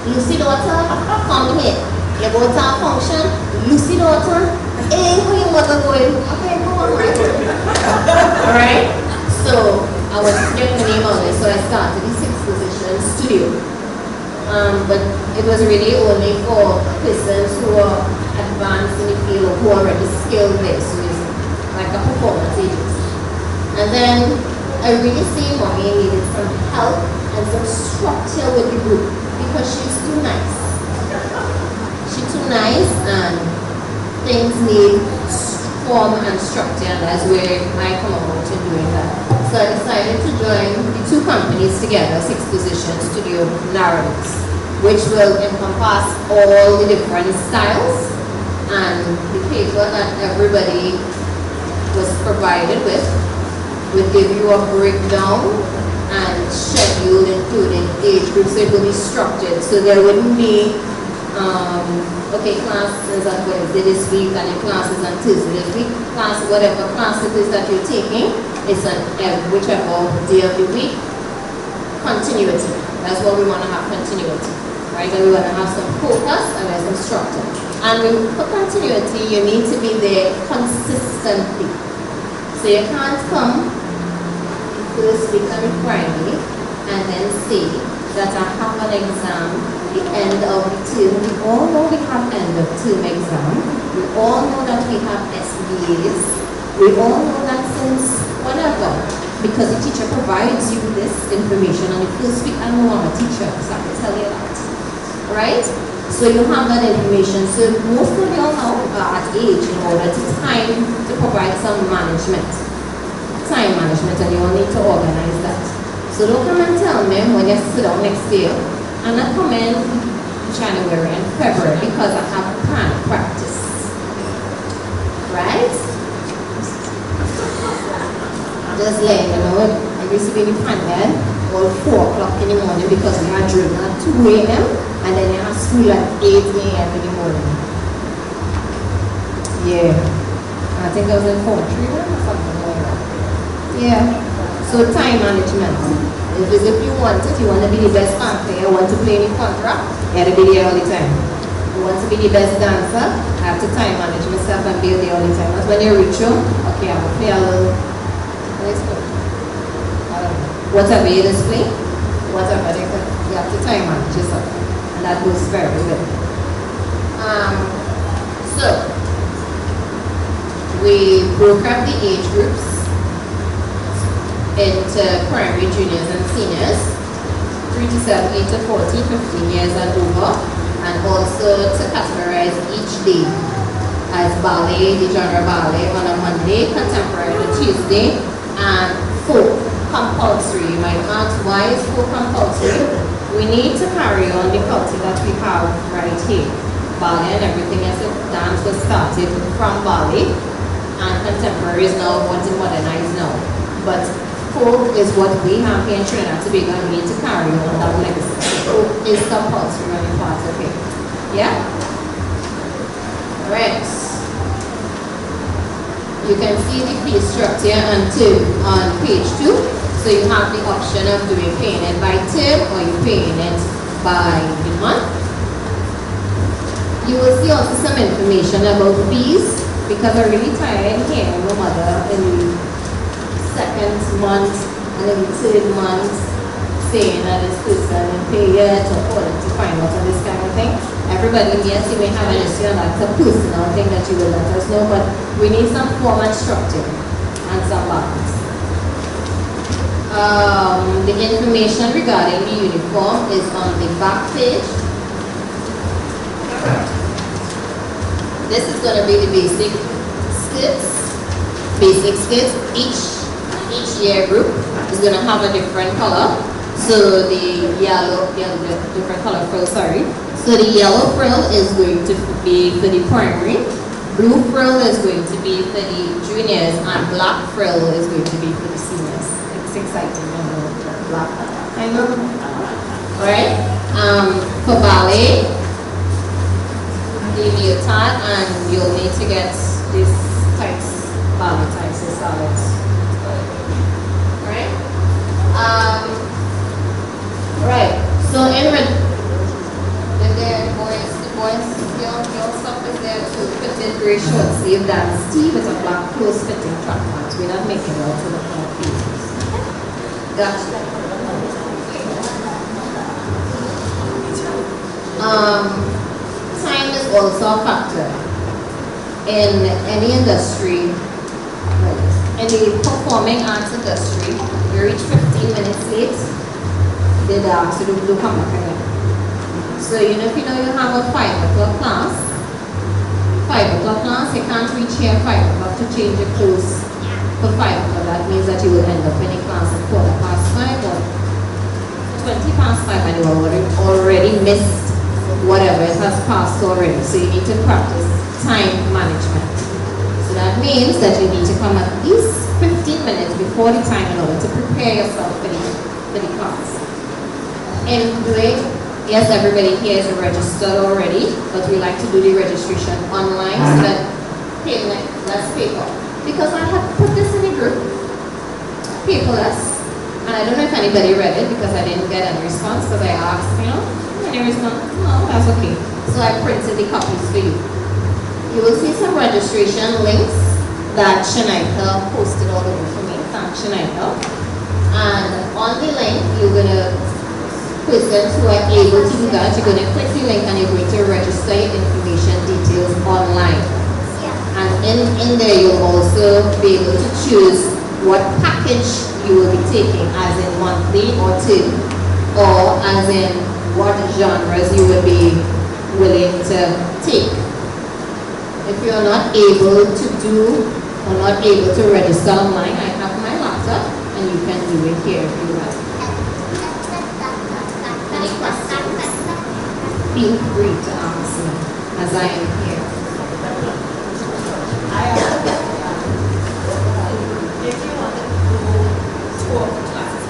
Lucy daughter, come here. You go to a function, Lucy daughter, hey, who your mother going? Okay, go on, right? Alright? So I was to get the name out there, so I started the 6th Position Studio. But it was really only for persons who are advanced in the field or who are already skilled there, so it's like a performance agency. And then I really see Mommy needed some help and some structure with the group because she's too nice. She's too nice and things need form and structure, and that's where I come about in doing that. So I decided to join the two companies together, 6th Position Studio Narratives, which will encompass all the different styles and the paper that everybody was provided with. Will give you a breakdown and schedule including age groups, so it will be structured. So there wouldn't be, okay, classes on Wednesday this week and your classes on Tuesday this week. Class, whatever class it is that you're taking, it's on whichever day of the week. Continuity. That's what we want to have, continuity. Right? And we want to have some focus and there's some structure. And for continuity, you need to be there consistently. So you can't come first week on Friday and then say that I have an exam the end of the term. We all know we have end of term exam. We all know that we have SBAs. We all know that since whatever, because the teacher provides you this information on the first week. I know I'm a teacher, so I can tell you that. Right? So you have that information. So most of you all now are at age in order to time to provide some management. Time management, and you all need to organize that. So don't come and tell me when you sit down next year and I come in January and February because I have plan practice. Right? Just letting you know, I used to be in the panel all 4 o'clock in the morning because we had drill at 2 a.m. and then you have school at 8 a.m. in the morning. Yeah. I think I was in 4-3 or something like that. Yeah. So time management. If you want it, you want to be the best fan player, you want to play in the contract, you have to be there all the time. You want to be the best dancer, I have to time manage myself and be there all the time. That's when you reach home, okay, I'm going to play a little, whatever you display, whatever you have to time manage yourself. And that goes very well. So, we broke up the age groups into primary, juniors and seniors, 3 to 7, 8 to 14, 15 years and over, and also to categorize each day as ballet, the genre ballet on a Monday, contemporary on a Tuesday, and folk compulsory. You might ask, why is folk compulsory? We need to carry on the culture that we have right here. Ballet and everything else, dance was started from ballet, and contemporary is now what's modernized now. But folk is what we have here in Trinidad and Tobago, and we need to carry on that legacy. Folk is compulsory on the part of it. Yeah? You can see the fee structure on page 2. So you have the option of paying it by term or you paying it by the month. You will see also some information about fees, because I'm really tired hearing my mother in the second month and in the third month saying that this person didn't pay yet or calling to find out on this kind of thing. Everybody, yes, you may have an issue, and that's a personal thing that you will let us know, but we need some form and structure and some balance. The information regarding the uniform is on the back page. This is going to be the basic skits. Each year group is going to have a different color. So the different color frill, sorry. So the yellow frill is going to be for the primary, blue frill is going to be for the juniors, and black frill is going to be for the seniors. It's exciting, you know, black. I know. Alright? For ballet, the leotard, and you'll need to get these tights, ballet tights, and salads. Alright? Right. So in red, the boys, your stuff is there to fit in gray short sleeve dance tee with a black close fitting track pants. We're not making it out to the front pieces. Gotcha. Time is also a factor in any industry. In the performing arts industry, you reach 15 minutes late, they ask you to come back again. So if you have a 5 o'clock class, you can't reach here at 5 o'clock to change your clothes for 5 o'clock. That means that you will end up in a class at 5:15 or 20 past 5, and you already missed whatever it has passed already. So you need to practice time management. So that means that you need to come at least 15 minutes before the time in order to prepare yourself for the class. In doing, yes, everybody here is registered already, but we like to do the registration online so that payment less paper. Because I have put this in a group, paperless, and I don't know if anybody read it because I didn't get any response because I asked, any response? No, that's okay. So I printed the copies for you. You will see some registration links that Shanaika posted all over for me. Thanks, Shanaika. And on the link, you're going to, persons who are able to do that, you're going to click the link and you're going to register your information details online. And in there, you'll also be able to choose what package you will be taking, as in monthly or two, or as in what genres you will be willing to take. If you're not able to do or not able to register online, I have my laptop and you can do it here if you like. Any questions? Feel free to ask me as I am here. If you want to do 4 classes,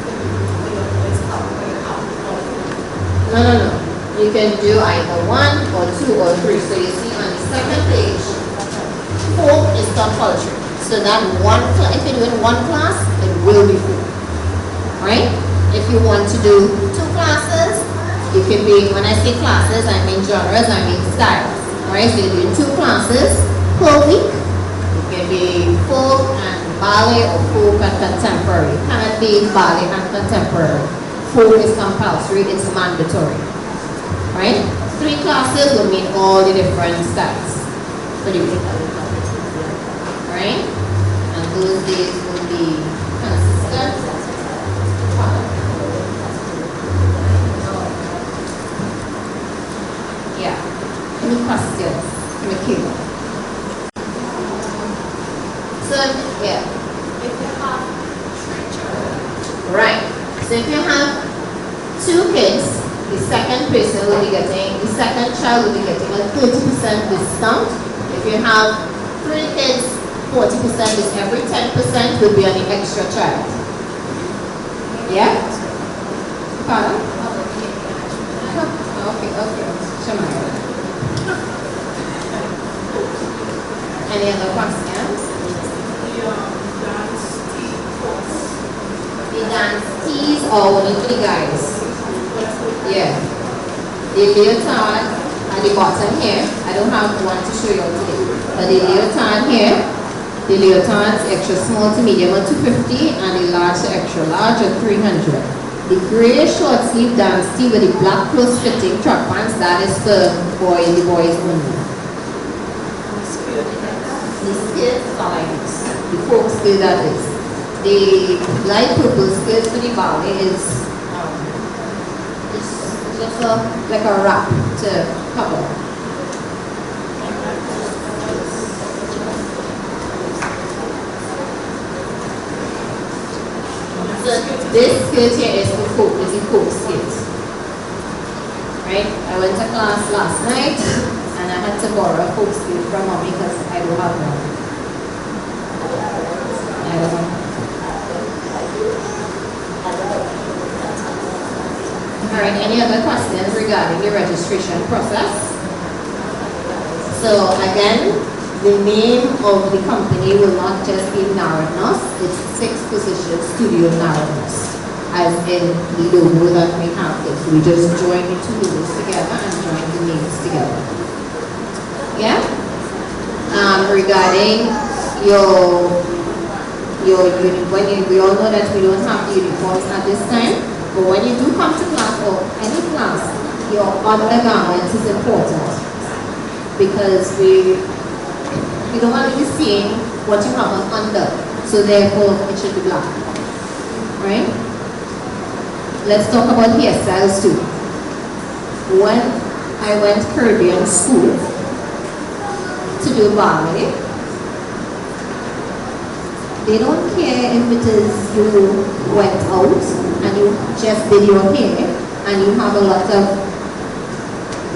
No. You can do either 1 or 2 or 3. So you see on the second page, 4 is compulsory. So that if you're doing 1 class, it will be 4. Right? If you want to do 2 classes, it can be, when I say classes, I mean genres, I mean styles. Alright, so you're doing 2 classes per week. It can be folk and ballet or folk and contemporary. It cannot be ballet and contemporary. Folk is compulsory, it's mandatory. Right? 3 classes will mean all the different styles for the week. Right? And those days will be consistent. Yeah. Any questions? Michaela? So, yeah. if you have 3 children, Right. So if you have 2 kids, the second child will be getting a 30% discount. If you have 3 kids, 40% is every 10% will be on the extra child. Yeah? Pardon? Okay. Shamara. Any other questions? dance tees or only for the guys? Yeah. The leotard at the bottom here. I don't have one to show you today. But the leotard here, the leotard's extra small to medium at 250 and the large to extra large at 300. The grey short sleeve dance tee with the black close fitting track pants, that is for the boys only. The skirt lines, the folk skirt that is. The light purple skirt for the ballet is just like a wrap to cover. So this skirt here is the folk skirt. Right? I went to class last night and I had to borrow a folk skirt from mommy because I don't have one. I don't know. Alright, any other questions regarding the registration process? So again, the name of the company will not just be Narrowness, it's 6 Position Studio Narrowness, as in the logo that we have this. We just join the 2 logos together and join the names together. Yeah? Regarding your uniform, we all know that we don't have uniforms at this time, but when you do come to class or any class, your undergarments is important because we don't want to be seeing what you have on under, so therefore it should be black. Right? Let's talk about hairstyles too. When I went Caribbean school to do ballet, they don't care if it is you went out and you just did your hair and you have a lot of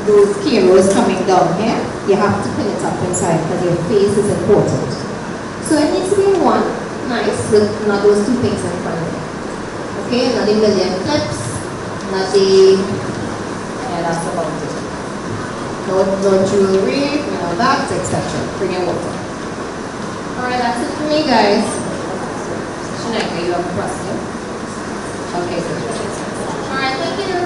those caros coming down here. You have to pin it up inside because your face is important. So it needs to be one, nice, with not those 2 things in front of it. Okay, not the million clips, not the, yeah, that's about it. No jewelry, no that, etc. Bring your water. Alright, that's it for me, guys. Shanika, you have a question? Okay, good. Alright, thank you.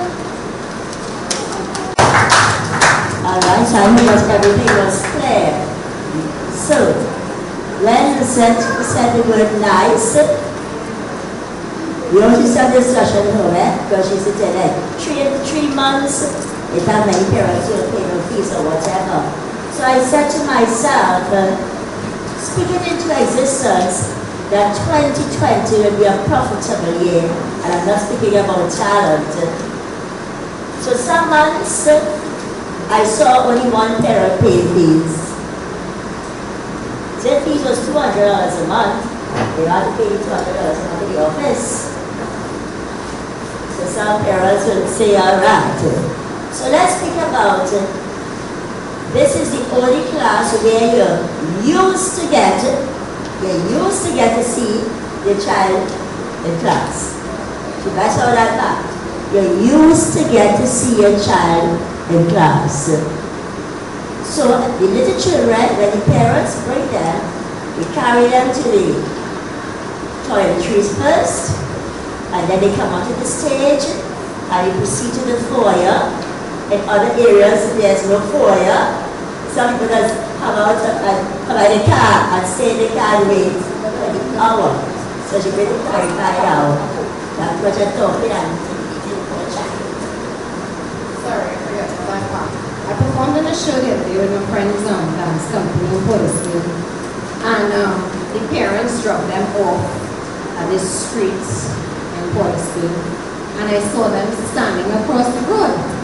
Alright, so I knew everything was clear. So, when you said the word nice, you know she said this session home, because she said that 3 months, it had many parents who will pay no fees or whatever. So I said to myself, speaking into existence, that 2020 will be a profitable year, and I'm not speaking about talent. So some months, I saw only one parent pay fees. Their fees was $200 a month. They had to pay $200 a month in the office. So some parents would say, all right. So let's think about it. This is the only class where you used to get to see your child in class. So that's how that back. You used to get to see your child in class. So the little children, when the parents bring them, we carry them to the toiletries first, and then they come onto the stage, and we proceed to the foyer. In other areas, there's no foyer. Some people just come out the car and stay in the car and wait for the hour. So she bring the car out. That's what you're talking and eating for a child. Sorry, I forgot my part. I performed in a show the other day with my friend's dance company in Hollis. And the parents dropped them off at the streets in Hollis. And I saw them standing across the road.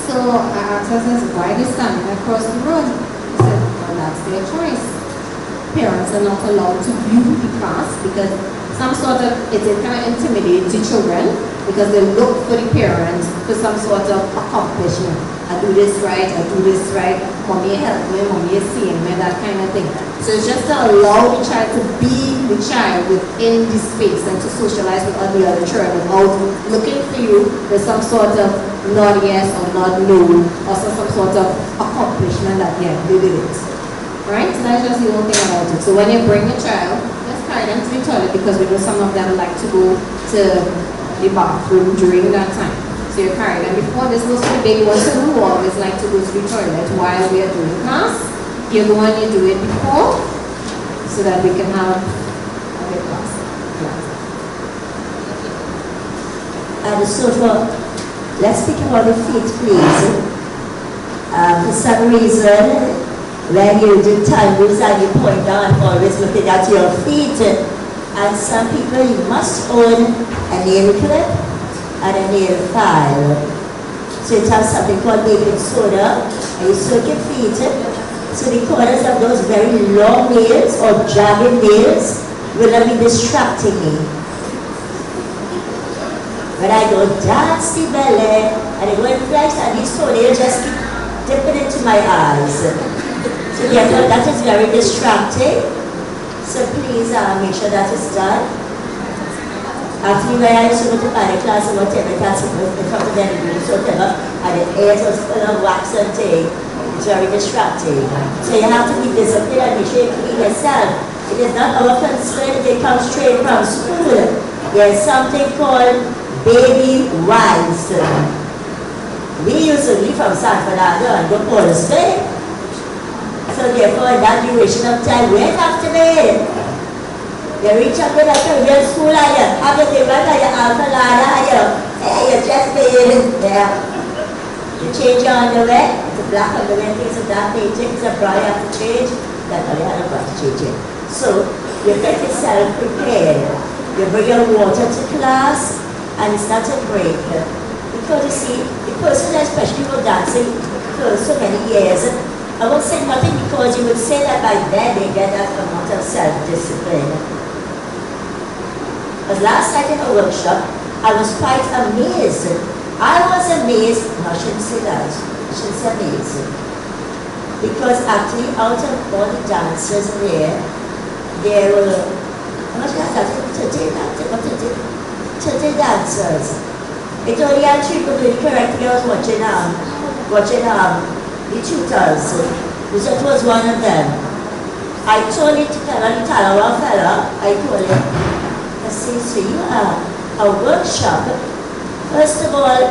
So I asked her, why are they standing across the road? He said, well, that's their choice. Parents are not allowed to view the class because some sort of, it kind of intimidates the children because they look for the parents for some sort of accomplishment. I do this right, mommy help me, mommy is seeing me, that kind of thing. So it's just to allow the child to be the child within the space and to socialize with all the other children without looking for you with some sort of nod yes or nod no or some sort of accomplishment that yeah, they did it. Right? So that's just the whole thing about it. So when you bring a child, just carry them to the toilet because we know some of them like to go to the bathroom during that time. So you carry them before this goes to the big ones who always like to go to the toilet while we are doing class. You go and you do it before so that we can have a good class. And so let's speak about the feet, please. For some reason, when you do tangles and you point down, always looking at your feet. And some people, you must own a nail clip and a nail file. So it has something called baking soda, and you soak your feet. So the corners of those very long nails or jagged nails will not be distracting me. When I go dance the ballet, and I go in flex, and these toenails just keep dipping into my eyes. So therefore, that is very distracting. So please make sure that is done. Actually, when I used to go to ballet class or whatever, that's in front of anybody, so whatever, and the air was full of wax and thing. It's very distracting. So you have to be disciplined and make sure you clean yourself. It is not our concern if they come straight from school. There's something called baby wise. We used to leave from San Fernando and go to the state. So therefore, in that duration of time, wait after me. You reach up to your school and you have your different and your alpha ladder and you just be there. You change your underwear, it's a black underwear, it's a dark nature, it's a brown, you have to change. That's all you have to change it. So you get yourself prepared. You bring your water to class, and it's not a break. Because you see, the person especially for dancing for so many years, I won't say nothing because you would say that by then they get that amount of self-discipline. But last night in a workshop, I was quite amazed. I was amazed, no, I shouldn't say that, I shouldn't say amazed. Because actually out of all the dancers there were, how much was that? 30 dancers. It only had 3 people doing correctly. I was watching the tutors. That was one of them. I told it to the Talawa fella, I told him, I said, so you are a workshop. First of all,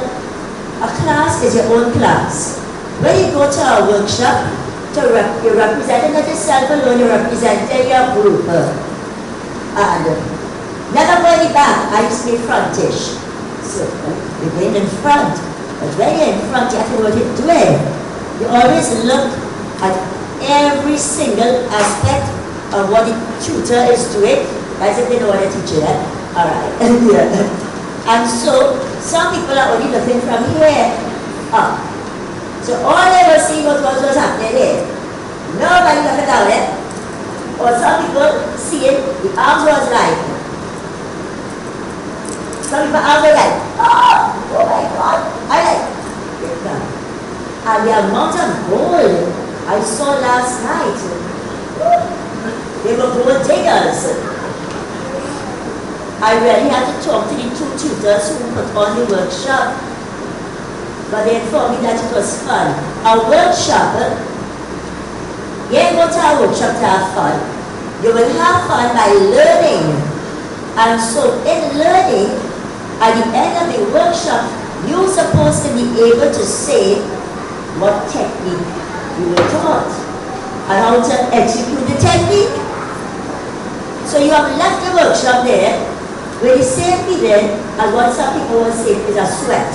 a class is your own class. When you go to a workshop, you're representing not yourself alone, you're representing your group. And never go in the back, I just made frontish. So you're going in front. But when you're in front, you have to know what you're doing. You always look at every single aspect of what the tutor is doing. That's if they know what they're teaching. Alright. And so some people are only looking from here up. So all they were seeing was what was happening there. Nobody looking down it. Or some people see it, the arms was like, some people arms were like, oh my God, I like it. And the amount of gold I saw last night, they were gold diggers. I really had to talk to the 2 tutors who put on the workshop, but they informed me that it was fun. A workshop, you ain't go to a workshop to have fun. You will have fun by learning. And so in learning, at the end of the workshop, you're supposed to be able to say what technique you were taught and how to execute the technique. So you have left the workshop there with the same feeling as what some people were saying is a sweat.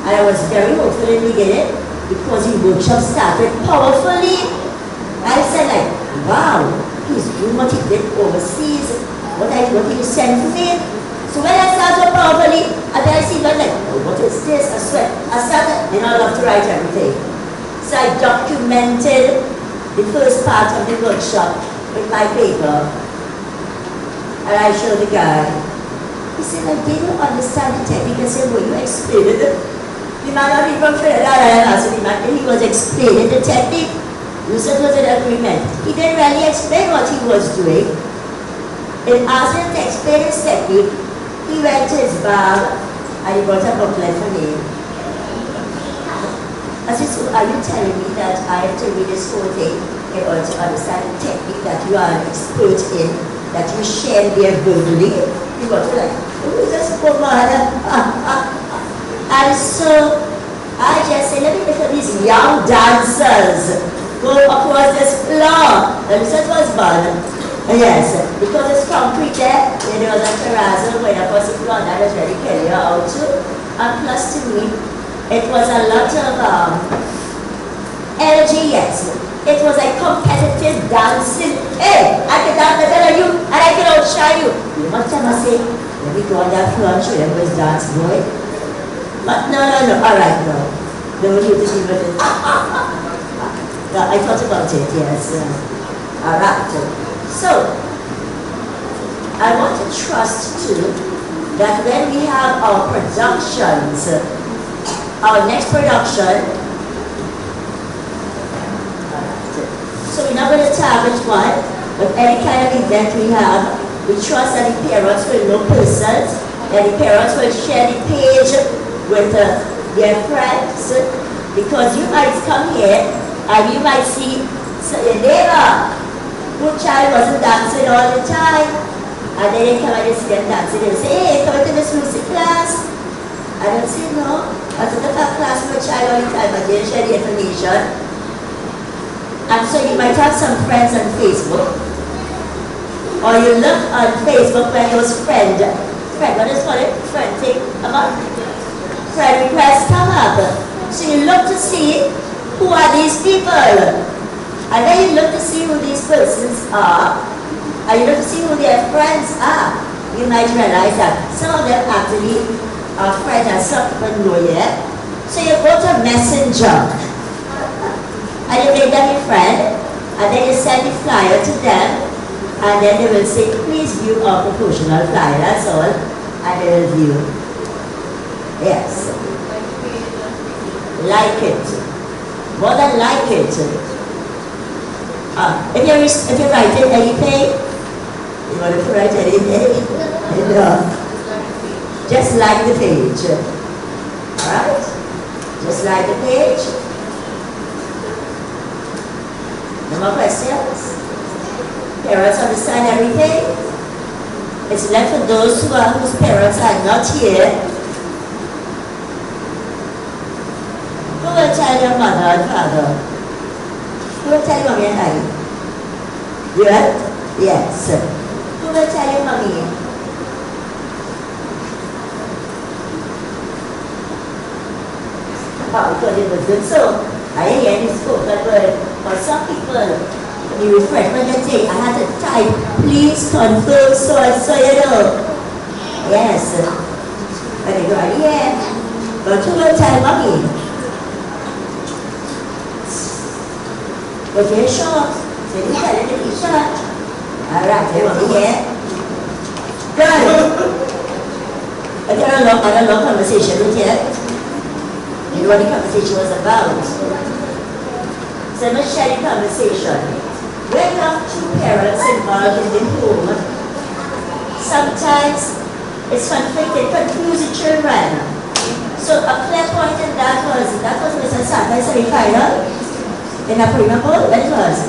And I was very hopeful in the beginning because the workshop started powerfully. I said like, wow, he's doing what he did overseas, what he sent to me. So when I started powerfully, and then I see like, oh, what is this? I sweat. I started, I love to write everything. So I documented the first part of the workshop with my paper. And I showed the guy. He said, I didn't understand the technique. I said, well, you explained it. The man not even from Trinidad, he was explaining the technique. You said it was an agreement. He didn't really explain what he was doing. In asking him to explain his technique, he went to his bag and he brought a booklet for me. I said, so are you telling me that I have to read this whole thing in order to understand the technique that you are an expert in? that you share there verbally, you got to like, who is this woman? And so I just say, let me look at these young dancers go across this floor. And this was fun. Yes, because it's concrete there, there was a terrazzo going across the floor, that was really carry you out too. And plus to me, it was a lot of energy, yes. It was a competitive dancing. Hey, I can dance better than you, and I can outshine you. You must have to say, let me go on that floor and show them who's dance boy. But no, all right, no. No need to see what it is. No, I thought about it, yes. All right. So, I want to trust too that when we have our productions, our next production, so we're not going to target one, but any kind of event we have, we trust that the parents will know persons, that the parents will share the page with their friends, because you might come here and you might see your neighbor whose child wasn't dancing all the time, and then they come and they see them dancing, they say, hey, come to this music class. I don't say no, I took a class with a child all the time, but they share the information. And so you might have some friends on Facebook, or you look on Facebook when those friend, what is called it? Friend thing, friend requests come up. So you look to see who are these people. And then you look to see who these persons are, and you look to see who their friends are. You might realize that some of them actually are friends and some people know yet. So you go to Messenger. And you make them your friend, and then you send the flyer to them, and then they will say, please view our proportional flyer, that's all, and they will view. Yes. Like it. More than like it. If you're writing anything, you want to write anything, just like the page. Alright? Just like the page. No more questions? Parents understand everything? It's left for those whose parents are not here. Who will tell your mother and father? Who will tell your mommy and daddy? You will? Yes. Who will tell your mommy? Oh, because it was good. So, I hear this spoken word. For some people, the refreshment they take, I had to type, please confirm so and so, you know. Yes. And they go, yeah. But who will tell mommy? But you're short. So you tell them to be short. Alright, they want me here. Good. I got a long conversation with you. You know what the conversation was about. So I'm going to share the conversation. When you have two parents involved in the home, sometimes it's conflicted, confusing children. So a clear point in that was Mr. Santa's semi-final in a prima bowl. When it was?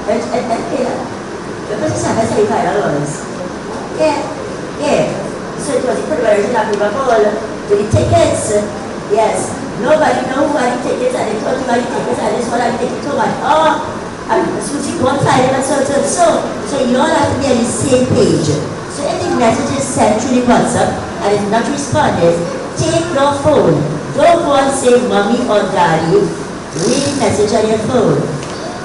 When Mr. Santa's semi-final was? Yeah. So it was the preparation of prima bowl with the tickets. Yes, nobody knows who are the tickets, and they told you about the tickets, and this one I take too much. Oh, and Susie go and find them, and so you all have to be on the same page. So if the message is sent through the WhatsApp and it's not responded, take your phone. Don't go and say mommy or daddy, read the message on your phone.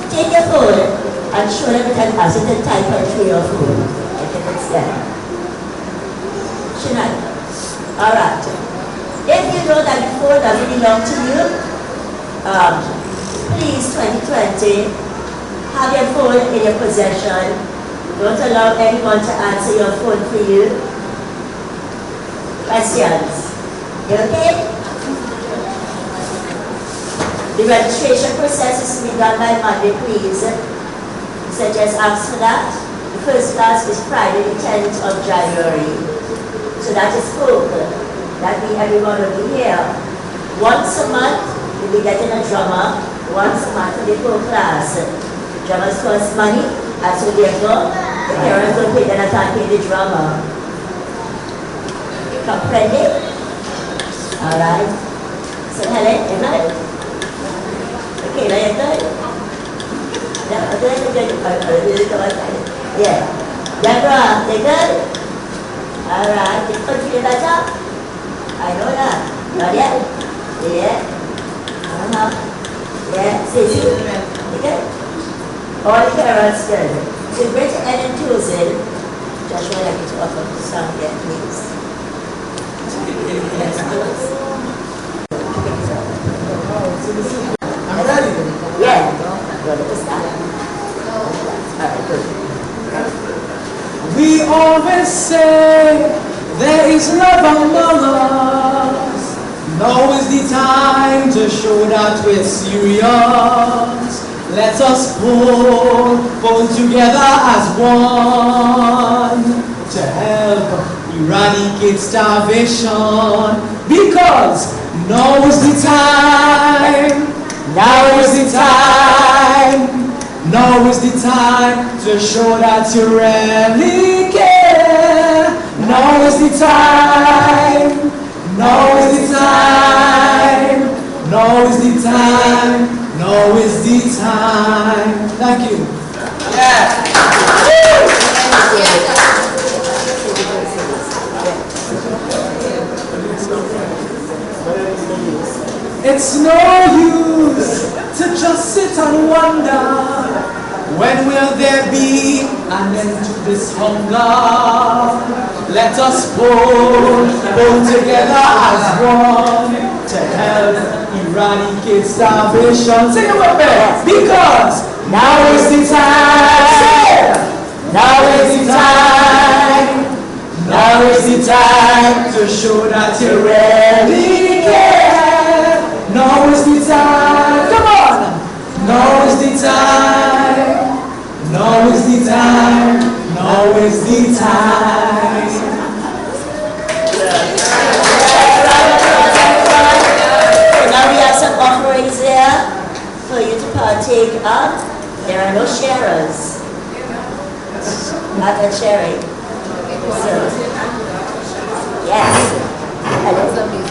Take your phone and show them it and ask them to type it through your phone. I think it's there. Shouldn't I? Alright. If you know that the phone doesn't belong to you, please, 2020, have your phone in your possession. Don't allow anyone to answer your phone for you. Questions? You okay? The registration process is to be done by Monday, please. So just ask for that. The first class is Friday, the 10th of January. So that is folk. That means everyone will be here. Once a month, we'll be getting a drummer. Once a month for the full class. Drummers cost money, and so therefore, Parents don't pay that time, pay the drummer. Comprende? Alright. So, Helen, you got it? Okay, now you're good? Yeah. Deborah, you good? Alright. You continue that up? I know that. Not yet? Yeah. Yeah. See, you good? All the parents good. So, great to end in Tuesday. Joshua, I'd like you to offer the song again, please. I'm ready. Yeah. Ready to start? Alright, good. We always say there is love among us. Now is the time to show that we're serious. Let us pull together as one to help eradicate starvation. Because now is the time. Now is the time. Now is the time to show that you really care. Now is the time. Now is the time. Now is the time. Now is the time. Thank you. Yeah. It's no use to just sit and wonder. When will there be an end to this hunger? Let us pull together as one to help eradicate starvation. Sing it with me. Because now is the time. Now is the time. Now is the time to show that you really care. Now is the time. Come on. Now is the time. Now is the time. Now is the time. Now we have some offerings there for you to partake of. There are no sharers. Not a sharing. So, yes. Hello.